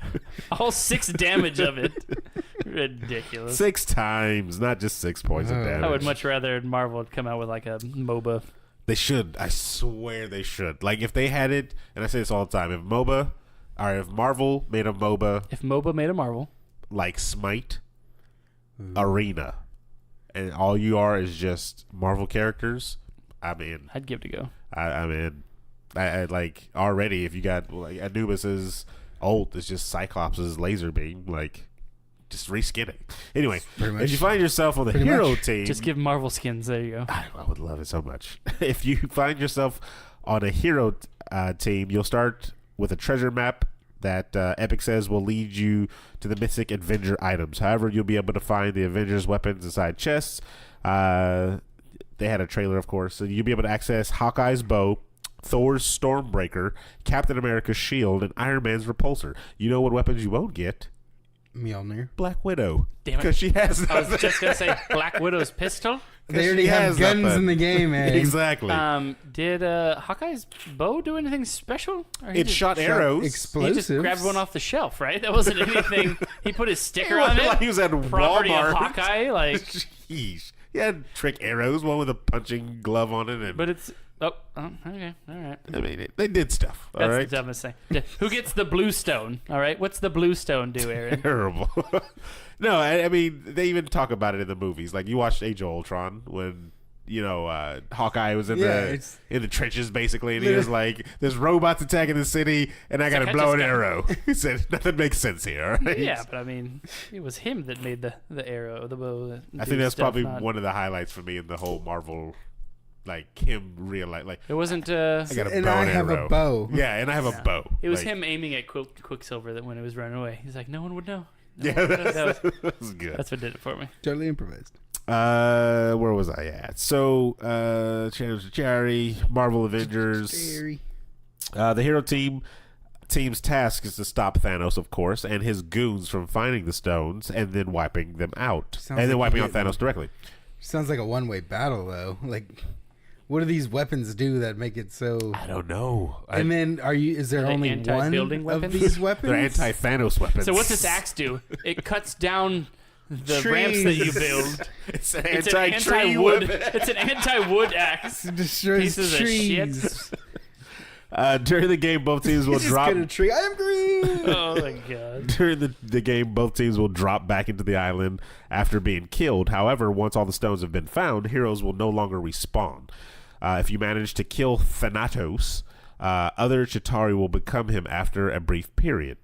All 6 damage of it. Ridiculous. 6 times, not just 6 points of damage. I would much rather Marvel come out with like a MOBA. They should. I swear they should. Like, if they had it, and I say this all the time, if Marvel made a MOBA, If MOBA made a Marvel. like Smite, Arena, and all you are is just Marvel characters, I'm in. I'd give it a go. I'm in. I like already. If you got like Anubis's ult, it's just Cyclops' laser beam. Like, just reskin it. Anyway, Pretty much. if you find yourself on the Pretty hero much. team, Just give Marvel skins. There you go. I would love it so much. If you find yourself on a hero team, you'll start with a treasure map that Epic says will lead you to the Mythic Avenger items. However, you'll be able to find the Avengers weapons inside chests. They had a trailer, of course. So you'll be able to access Hawkeye's bow, Thor's Stormbreaker, Captain America's shield, and Iron Man's repulsor. You know what weapons you won't get? Mjolnir. Black Widow. Damn it. Because she has I was just going to say Black Widow's pistol. They already She have has that guns in button. the game, man. Exactly. Did Hawkeye's bow do anything special? Or he it just- shot Shot arrows. He just explosives. grabbed one off the shelf, right? That wasn't anything. He put his sticker It on wasn't it. like he was at Property Walmart. of Hawkeye, like. Sheesh. He had trick arrows, one with a punching glove on it, and But it's okay, all right. I mean, they did stuff. All That's right, the dumbest thing. Who gets the blue stone? All right, what's the blue stone do, Aaron? terrible. No, I mean, they even talk about it in the movies. Like you watched Age of Ultron when Hawkeye was in the trenches basically, and he was like, "There's robots attacking the city, and I got to like, I blow an just got- arrow." He said, "Nothing makes sense here." All right? Yeah, but I mean, it was him that made the arrow, the bow. I think that's probably one of the highlights for me in the whole Marvel, like him realize like It wasn't. I got a And bow I and have arrow. a bow. Yeah, and I have a bow. It was Like, him aiming at Quicksilver that when it was running away, he's like, no one would know. Yeah, that's good. That's what did it for me. Totally improvised. Where was I at? So, Challenge to Charity, Marvel Avengers. Scary. The hero team's task is to stop Thanos, of course, and his goons from finding the stones and then wiping them out, Sounds and then like wiping you out get- Thanos directly. Sounds like a one-way battle, though. Like, what do these weapons do that make it so? I don't know. And then, is there Are they only one anti-building of weapons? these weapons? they're anti-Thanos weapons. So what's this axe do? It cuts down the Trees. ramps that you build. It's an It's an anti-tree anti-wood. weapon. It's an anti-wood axe. It destroys Pieces of trees. During the game, both teams will Just drop. get a tree. I am green. Oh my god. During the game, both teams will drop back into the island after being killed. However, once all the stones have been found, heroes will no longer respawn. If you manage to kill Thanatos, other Chitauri will become him after a brief period.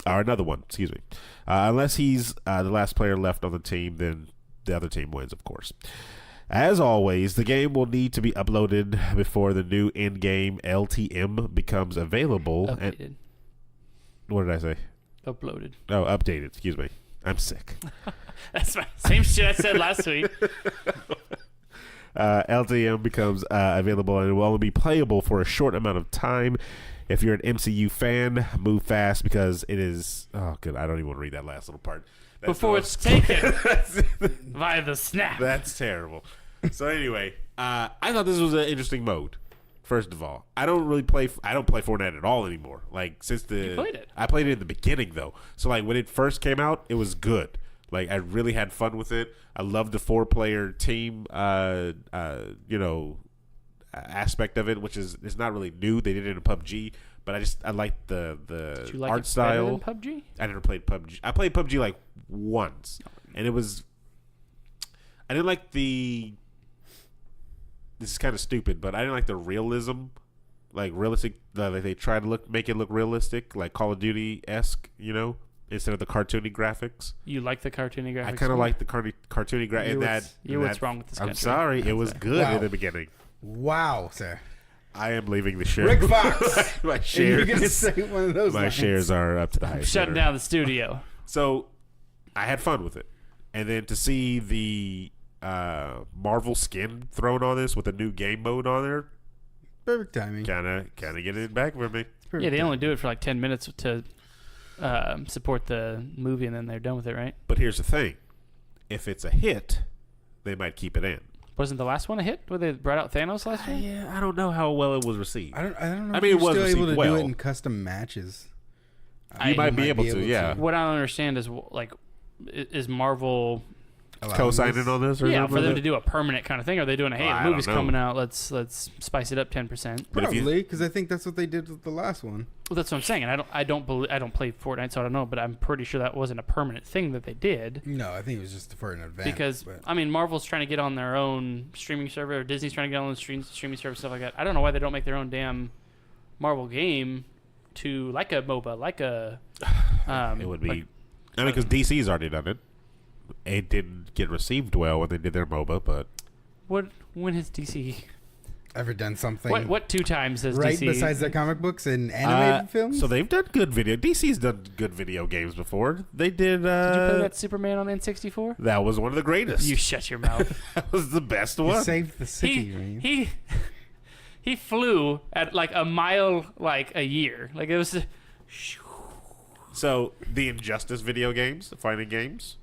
Or another one, excuse me. Unless he's the last player left on the team, then the other team wins, of course. As always, the game will need to be uploaded before the new in-game LTM becomes available. And Updated. what did I say? Uploaded. Oh, updated. Excuse me. I'm sick. That's my same shit I said last week. LTM becomes available and it will only be playable for a short amount of time. If you're an MCU fan, move fast because it is. Oh, good. I don't even want to read that last little part. That's Before the it's most- taken via the snap. That's terrible. So anyway, I thought this was an interesting mode. First of all, I don't play Fortnite at all anymore. Like since You played it. I played it in the beginning though. So like when it first came out, it was good. Like I really had fun with it. I loved the 4-player team, aspect of it, which is it's not really new. They did it in PUBG, but I liked the Did you like art it style. better than PUBG? I never played PUBG. I played PUBG like once, and it was. I didn't like the. This is kind of stupid, but I didn't like the realism, like realistic. Like they try to make it look realistic, like Call of Duty esque, instead of the cartoony graphics. You like the cartoony graphics? I kind of more? like the cartoony graphics. What's wrong with this I'm country. sorry, it was good Wow. in the beginning. Wow, sir. I am leaving the share. Rick Fox. My And you're gonna shares. say one of those. My lines. shares are up to the highest. Shutting bidder. down the studio. So I had fun with it, and then to see the Marvel skin thrown on this with a new game mode on there, Perfect timing. kind of get it back for me. Perfect Yeah, they only timing. do it for like 10 minutes to support the movie, and then they're done with it, right? But here's the thing: if it's a hit, they might keep it in. Wasn't the last one a hit? Where they brought out Thanos last year? Yeah, I don't know how well it was received. I don't know. I if mean, it you're was still able to received do well. it in custom matches. You might be able to, yeah. What I don't understand is like, is Marvel Allowing Co-signing this. on this, or for something? them to do a permanent kind of thing? Are they doing a hey, I the don't movie's know. coming out, let's spice it up 10%? But if you- Probably because I think that's what they did with the last one. Well, that's what I'm saying, and I don't play Fortnite, so I don't know, but I'm pretty sure that wasn't a permanent thing that they did. No, I think it was just for an event. Because but- I mean, Marvel's trying to get on their own streaming server, or Disney's trying to get on the streaming service, stuff like that. I don't know why they don't make their own damn Marvel game to like a MOBA, like a. it would be. like- I mean, because DC's already done it. It didn't get received well when they did their MOBA, but when has DC? ever done something What 2 times has right DC? besides their comic books and animated films? So they've done good video. DC's done good video games before. They did. Did you play that Superman on N64? That was one of the greatest. You shut your mouth. That was the best You one. saved the city, man. he flew at like a mile like a year. Like it was. So the Injustice video games, the fighting games.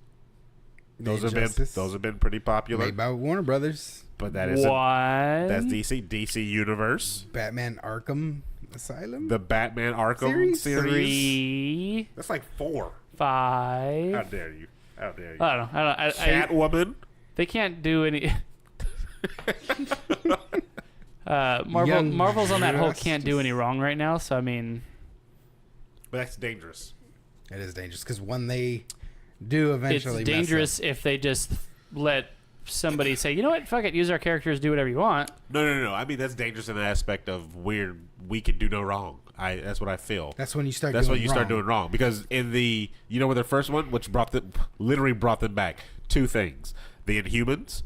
Those Injustice. have been pretty popular. Made by Warner Brothers. But that isn't. What? That's DC Universe. Batman Arkham Asylum. The Batman Arkham series. 3, That's like 4. 5. How dare you? How dare you? I don't know. Catwoman. They can't do any. Young Marvel's on that whole Justice. can't do any wrong right now. So I mean, But that's dangerous. It is dangerous because when they do eventually, it's dangerous if they just let somebody say, you know what, fuck it, use our characters, do whatever you want. No. I mean, that's dangerous in the aspect of we can do no wrong. That's what I feel. That's when you start. That's doing when you wrong. start doing wrong. Because in the, with their first one, which literally brought them back, 2 things: the Inhumans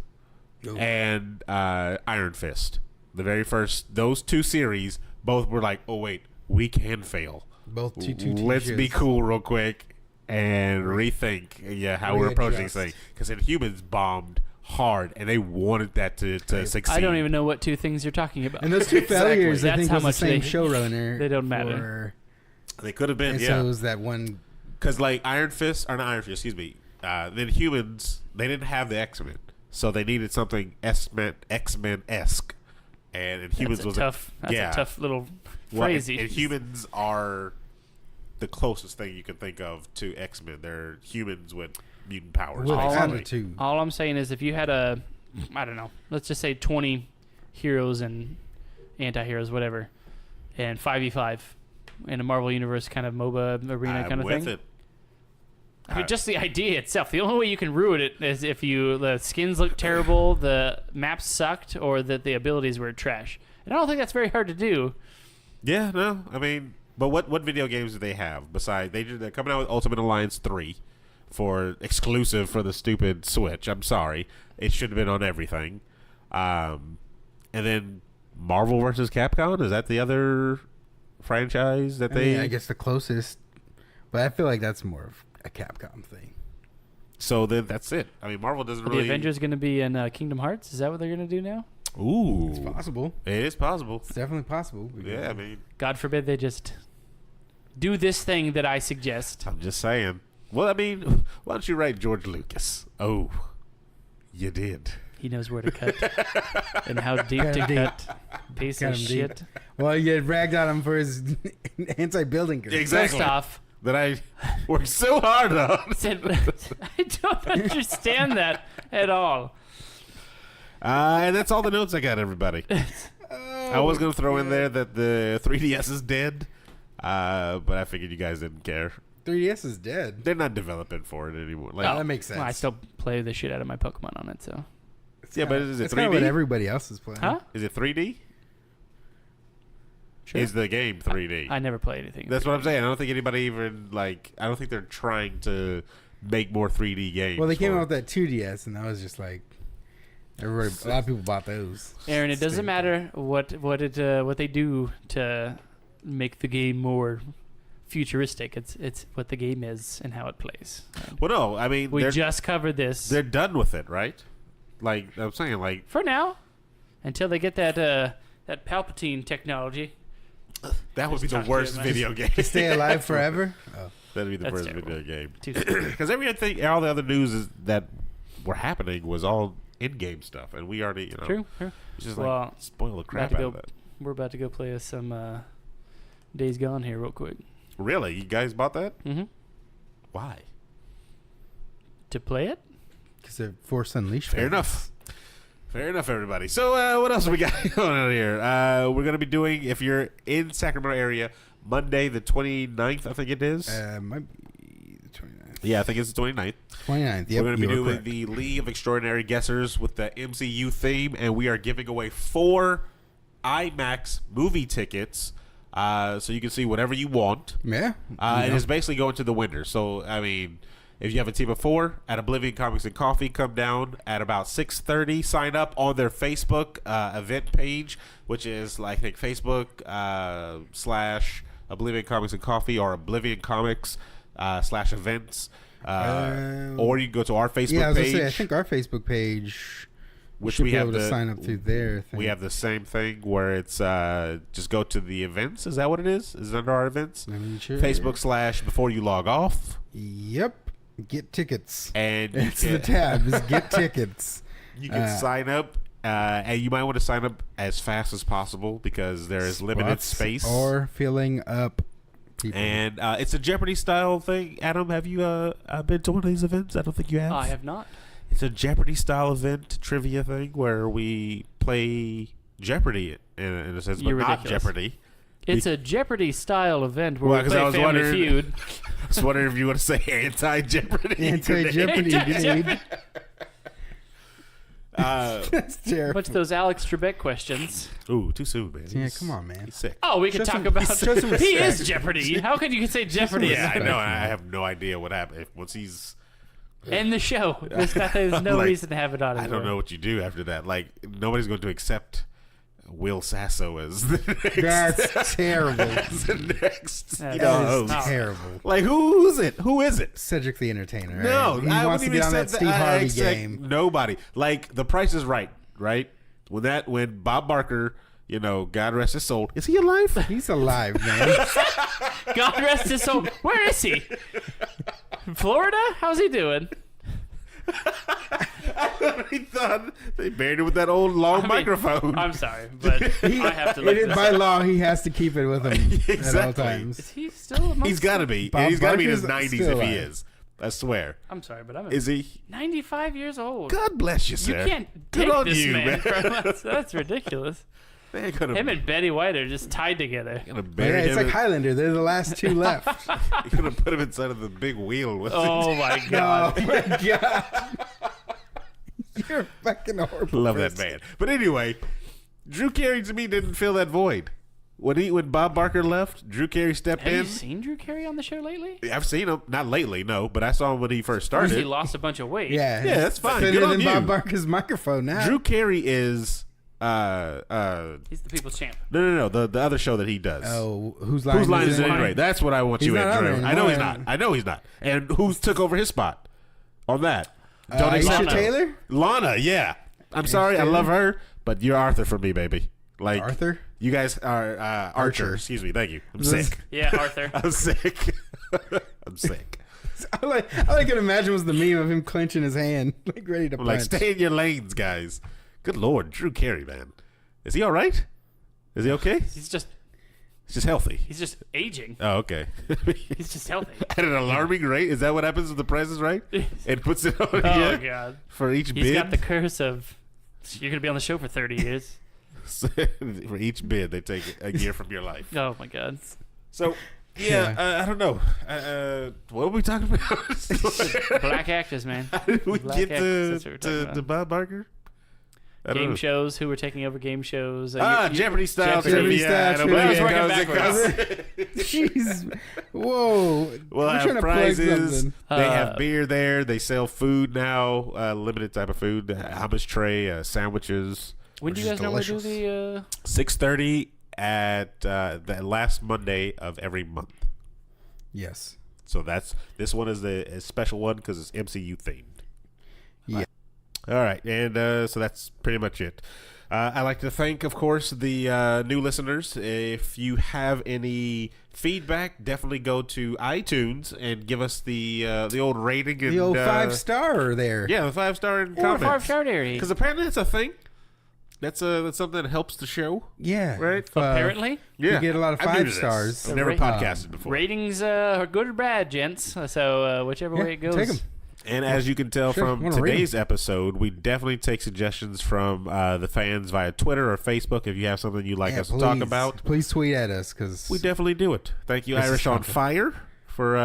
Ooh. and Iron Fist. The very first, those 2 series, both were like, oh wait, we can fail. Both two. Let's be cool real quick and rethink, how we're approaching these things. Because Inhumans bombed hard, and they wanted that to succeed. I don't even know what 2 things you're talking about. And those 2 Exactly. failures, I That's think, how was the much same they- showrunner. they don't matter. They could have been, And yeah. so it was that one. Because like excuse me, the Inhumans, they didn't have the X-Men, so they needed something X-Men-esque, and Inhumans That's a was tough. That's yeah. a tough little Well, phrase. Inhumans are the closest thing you can think of to X-Men. They're humans with mutant powers. With basically. attitude. All I'm saying is, if you had I don't know, let's just say 20 heroes and anti-heroes, whatever, and 5v5 in a Marvel Universe kind of MOBA arena I'm kind of with thing. it. I mean, just the idea itself. The only way you can ruin it is if the skins look terrible, the maps sucked, or that the abilities were trash. And I don't think that's very hard to do. Yeah, no, I mean, but what video games do they have besides they're coming out with Ultimate Alliance 3 for exclusive for the stupid Switch. I'm sorry, it should have been on everything. And then Marvel versus Capcom, is that the other franchise that I guess the closest, but I feel like that's more of a Capcom thing. So then that's it. I mean, Marvel doesn't Are really. the Avengers going to be in Kingdom Hearts? Is that what they're going to do now? Ooh, It's possible. it is possible. It's definitely possible. Yeah, I mean, God forbid they just do this thing that I suggest. I'm just saying. Well, I mean, why don't you write George Lucas? Oh, you did. He knows where to cut and how deep Cut to him deep. cut. Piece Cut of him deep. shit. Well, you had ragged on him for his anti-building. Group. Exactly. First off, That I worked so hard on. I don't understand that at all. And that's all the notes I got, everybody. I was going to throw in there that the 3DS is dead, but I figured you guys didn't care. 3DS is dead. They're not developing for it anymore. Like, Oh, that makes sense. Well, I still play the shit out of my Pokemon on it, so. yeah, but is it It's kind of what 3D? everybody else is playing. Huh? Is it 3D? Sure. Is the game 3D? I never play anything. That's what I'm saying. I don't think anybody even, I don't think they're trying to make more 3D games. Well, they came for out with that 2DS, and that was just like everybody. A lot of people bought those. Aaron, it doesn't Stupid. matter what they do to make the game more futuristic. It's what the game is and how it plays. Well, no, I mean, We they're, just covered this they're done with it, right? Like, I'm saying, like, for now, until they get that Palpatine technology. that would be the talk to worst it, man. video game. To stay alive forever. Oh. That'd be the That's worst terrible. video game. Too- Because all the other news that were happening was all in-game stuff, and we already, True. it's just Well, like spoil the crap to out go- of that. We're about to go play some Days Gone here real quick. Really, you guys bought that? Mm-hmm. Why? To play it? Because they're Force Unleashed. Fair fans. enough. Fair enough, everybody. So, what else we got going on here? We're going to be doing, if you're in Sacramento area, Monday the 29th, I think it is. Might be the 29th. Yeah, I think it's the 29th. 29th. Yep, We're going to be you are doing correct. the League of Extraordinary Guessers with the MCU theme, and we are giving away 4 IMAX movie tickets, so you can see whatever you want. Yeah. And it's basically going to the winner. So, I mean, if you have a team of 4 at Oblivion Comics and Coffee, come down at about 6:30. Sign up on their Facebook event page, which is, I think, Facebook / Oblivion Comics and Coffee or Oblivion Comics / events. Or you can go to our Facebook yeah, I was page, gonna say. I think our Facebook page. which should we be have able to the, sign up through there. I think. We have the same thing where it's just go to the events. Is that what it is? Is it under our events? Let me check. Facebook / before you log off. Yep. Get tickets. And you It's the tab. Is get tickets. You can sign up, and you might want to sign up as fast as possible because there is limited Spots space. or filling up people. And it's a Jeopardy style thing. Adam, have you been to one of these events? I don't think you have. I have not. It's a Jeopardy style event, trivia thing, where we play Jeopardy in a sense, but You're not ridiculous. Jeopardy. It's a Jeopardy style event where Well, we 'cause play I was Family wondering- Feud. I was wondering if you want to say anti-Jeopardy. Anti-Jeopardy, dude. That's terrible. What's those Alex Trebek questions? Ooh, too soon, man. Yeah, come on, man. He's sick. Oh, we could Show talk some- about. show some He is respect. Jeopardy. How could you say Jeopardy? Yeah, I respect, know. man. I have no idea what happened. Once he's, End the show. There's no Like, reason to have it on. I don't anymore. know what you do after that. Like, nobody's going to accept Will Sasso as the next. That's terrible. as the next. That You is know, not- host. Terrible. Like, who's it? Who is it? Cedric the Entertainer. No, right? He I wants to wouldn't get even on that say Steve Harvey expect game. Nobody. Like, The Price is Right. When Bob Barker, God rest his soul. Is he alive? He's alive, man. God rest his soul. Where is he? Florida? How's he doing? He thought they buried him with that old long mean, microphone. I'm sorry, but I have to look this By up. law, he has to keep it with him at all Exactly. times. Is he still amongst He's got to be. Bob He's got to be in his Barker's 90s still if he alive. is. I swear. I'm sorry, but I'm Is he? 95 years old. God bless you, You sir. can't Good take on this you, man. That's ridiculous. They're gonna, Him and Betty White are just tied together. gonna Yeah, bury it's him. like Highlander. They're the last two left. You're gonna put him inside of the big wheel. With Oh my Oh god. my god. You're a fucking horrible. Love that person. man. But anyway, Drew Carey to me didn't fill that void. When Bob Barker left, Drew Carey stepped Have in. you seen Drew Carey on the show lately? I've seen him, not lately, no, but I saw him when he first He started. lost a bunch of weight. Yeah, Yeah, that's fine. Better Good on than you. Bob Barker's microphone now. Drew Carey is He's the people's champ. no, the other show that he does. Oh, whose line? Whose line is it it? anyway? That's what I want He's you not at, on Drew. there I know he's anymore. not. I know he's not. And who took over his spot on that? Aisha Lana. Taylor? Lana, yeah. I'm sorry, I Taylor? love her, but you're Arthur for me, baby. Like Arthur? You guys are Archer. Archer. Excuse me. Thank you. I'm This- sick. Yeah, Arthur. I'm sick. I'm sick. All I can imagine was the meme of him clenching his hand, like ready to I'm punch. like, stay in your lanes, guys. Good Lord, Drew Carey, man. Is he all right? Is he okay? He's just healthy. aging. Oh, okay. He's just healthy. At an alarming rate? Is that what happens with the Price is Right? It puts it on Oh you god. for each He's bid? got the curse of you're gonna be on the show for 30 years. For each bid, they take a year from your life. Oh my god. So, yeah, I don't know. What are we talking about? Black actors, man. How did we Black get actors, that's what we're talking to about. Bob Barker? I don't Game know. shows. Who were taking over game shows? Jeopardy style Jeopardy trivia. style I know, trivia. but I was it working goes- it backwards. goes- Jeez. Whoa. We'll I'm have trying to plug prizes. something. They have beer there. They sell food now, limited type of food, hummus tray, sandwiches. When do you Which guys is normally do delicious. the? 6:30 at the last Monday of every month. Yes. So this one is a special one because it's MCU themed. Yeah. All right, and so that's pretty much it. I'd like to thank, of course, the new listeners. If you have any feedback, definitely go to iTunes and give us the old rating and The old 5-star there. Yeah, the 5-star in Or comments. 5-star dairy. Because apparently that's a thing. That's something that helps the show. Yeah. Right? If, Apparently, Yeah, You get a lot of I'm new to 5 this. stars. I've never Ra- podcasted before. ratings are good or bad, gents. So whichever way it goes. Take 'em. And as you can tell Sure, from wanna read today's episode, we definitely take suggestions from the fans via Twitter or Facebook. If you have something you'd like Yeah, us to talk please. about, Please tweet at us because we definitely do it. Thank you, This is Irish on something. Fire, for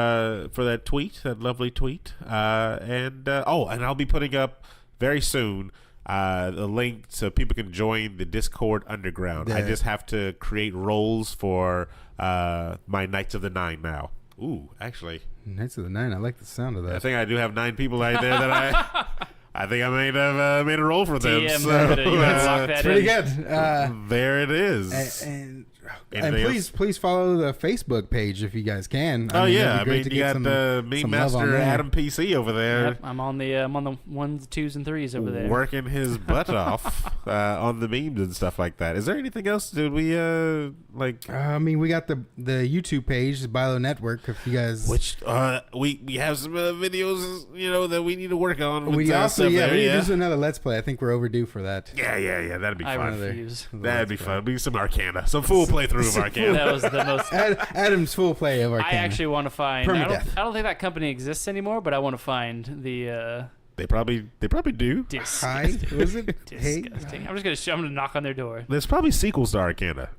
that tweet, that lovely tweet. And I'll be putting up very soon the link so people can join the Discord Underground. I Yeah. just have to create roles for my Knights of the Nine now. Ooh, actually, Knights of the Nine. I like the sound of I that. think I do have 9 people right there that I think I made a role for them. DM, So, you better lock that It's pretty in. good. there it is. And And please follow the Facebook page if you guys can. Oh yeah, that'd be great to you get got some- the meme some love on master there. Adam PC over there. Yep, I'm on the ones, twos, and threes over there. Working his butt off on the memes and stuff like that. Is there anything else? Did we like? I mean, we got the YouTube page, the Bilo Network. If you guys, Which we have some videos, that we need to work on. With, we also stuff we there, need to do another Let's Play. I think we're overdue for that. yeah. That'd be I fun. refuse. That'd be fun. Be some Arcana, some full playthrough of Arcana. That was the most. Adam's full play of Arcana. I actually want to find. I Permadeath. don't think that company exists anymore, but I want to find the They probably do. Hi, was it? Hey, disgusting. I'm gonna knock on their door. There's probably sequels to Arcana.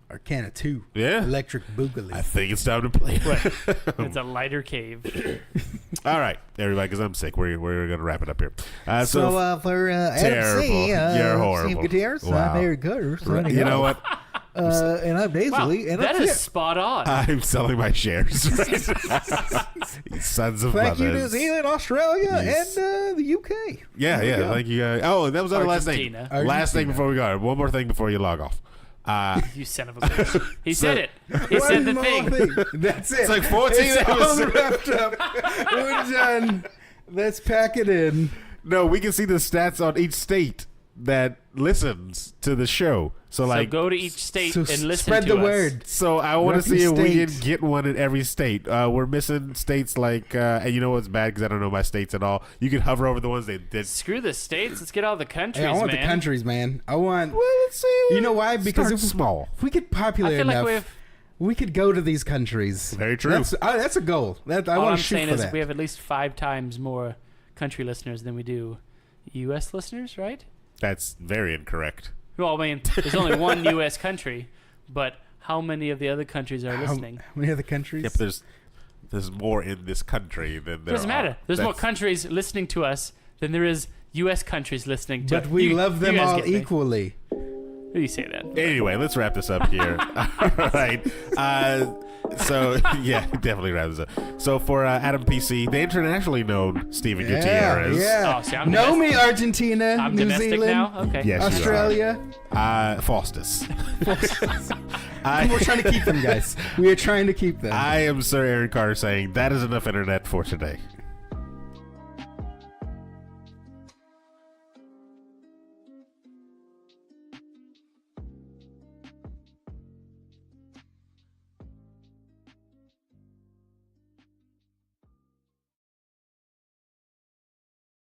Arcana 2. Yeah. Electric Boogaloo. I think it's time to play. It's a lighter cave. All right, everybody, because I'm sick. We're gonna wrap it up here. For Adam terrible. C, You're horrible. Steve Gutierrez, Wow. I'm Eric Carter. signing You know off. what? And I'm Wow, Daisy, and that that's is it. spot on. I'm selling my shares. You sons of Thank you, New mothers. Zealand, Australia, Yes. and the UK. Yeah. Thank you guys. Oh, that was our last thing. Argentina. Last thing before we go. One more thing before you log off. You son of a bitch. He So- said it. He said the One thing. more thing. That's it. It's like 14 It's all episodes. wrapped up. We're done. Let's pack it in. No, we can see the stats on each state that listens to the show. So So like, go to each state So and listen spread to the us. word. so I want to Rep see your if we can state. get one in every state. We're missing states like, and you know what's bad because I don't know my states at all. You can hover over the ones they did. Screw the states. Let's get all the countries, Hey, I want man. the countries, man. I want. Well, let's see. You know why? Because Start if small. If we get popular I feel enough, like we could go to these countries. Very true. That's a goal. That I all want I'm to shoot saying for is that. we have at least 5 times more country listeners than we do U.S. listeners, right? That's very incorrect. Well, I mean, there's only one U.S. country, but how many of the other countries are listening? How many other countries? Yeah, but there's more in this country than there Doesn't are. matter. There's more That's- countries listening to us than there is U.S. countries listening to. But we You- love you them guys all get me. equally. Who do you say that? Anyway, let's wrap this up here. All right. So, yeah, definitely wrap this up. So, for Adam PC, the internationally known Steven Gutierrez. Yeah. Oh, see, I'm know me, domestic. Argentina, I'm New domestic Zealand, now. Okay. Yes, you Australia. Faustus. We're trying to keep them, guys. We are trying to keep them. I am Sir Aaron Carter saying that is enough internet for today.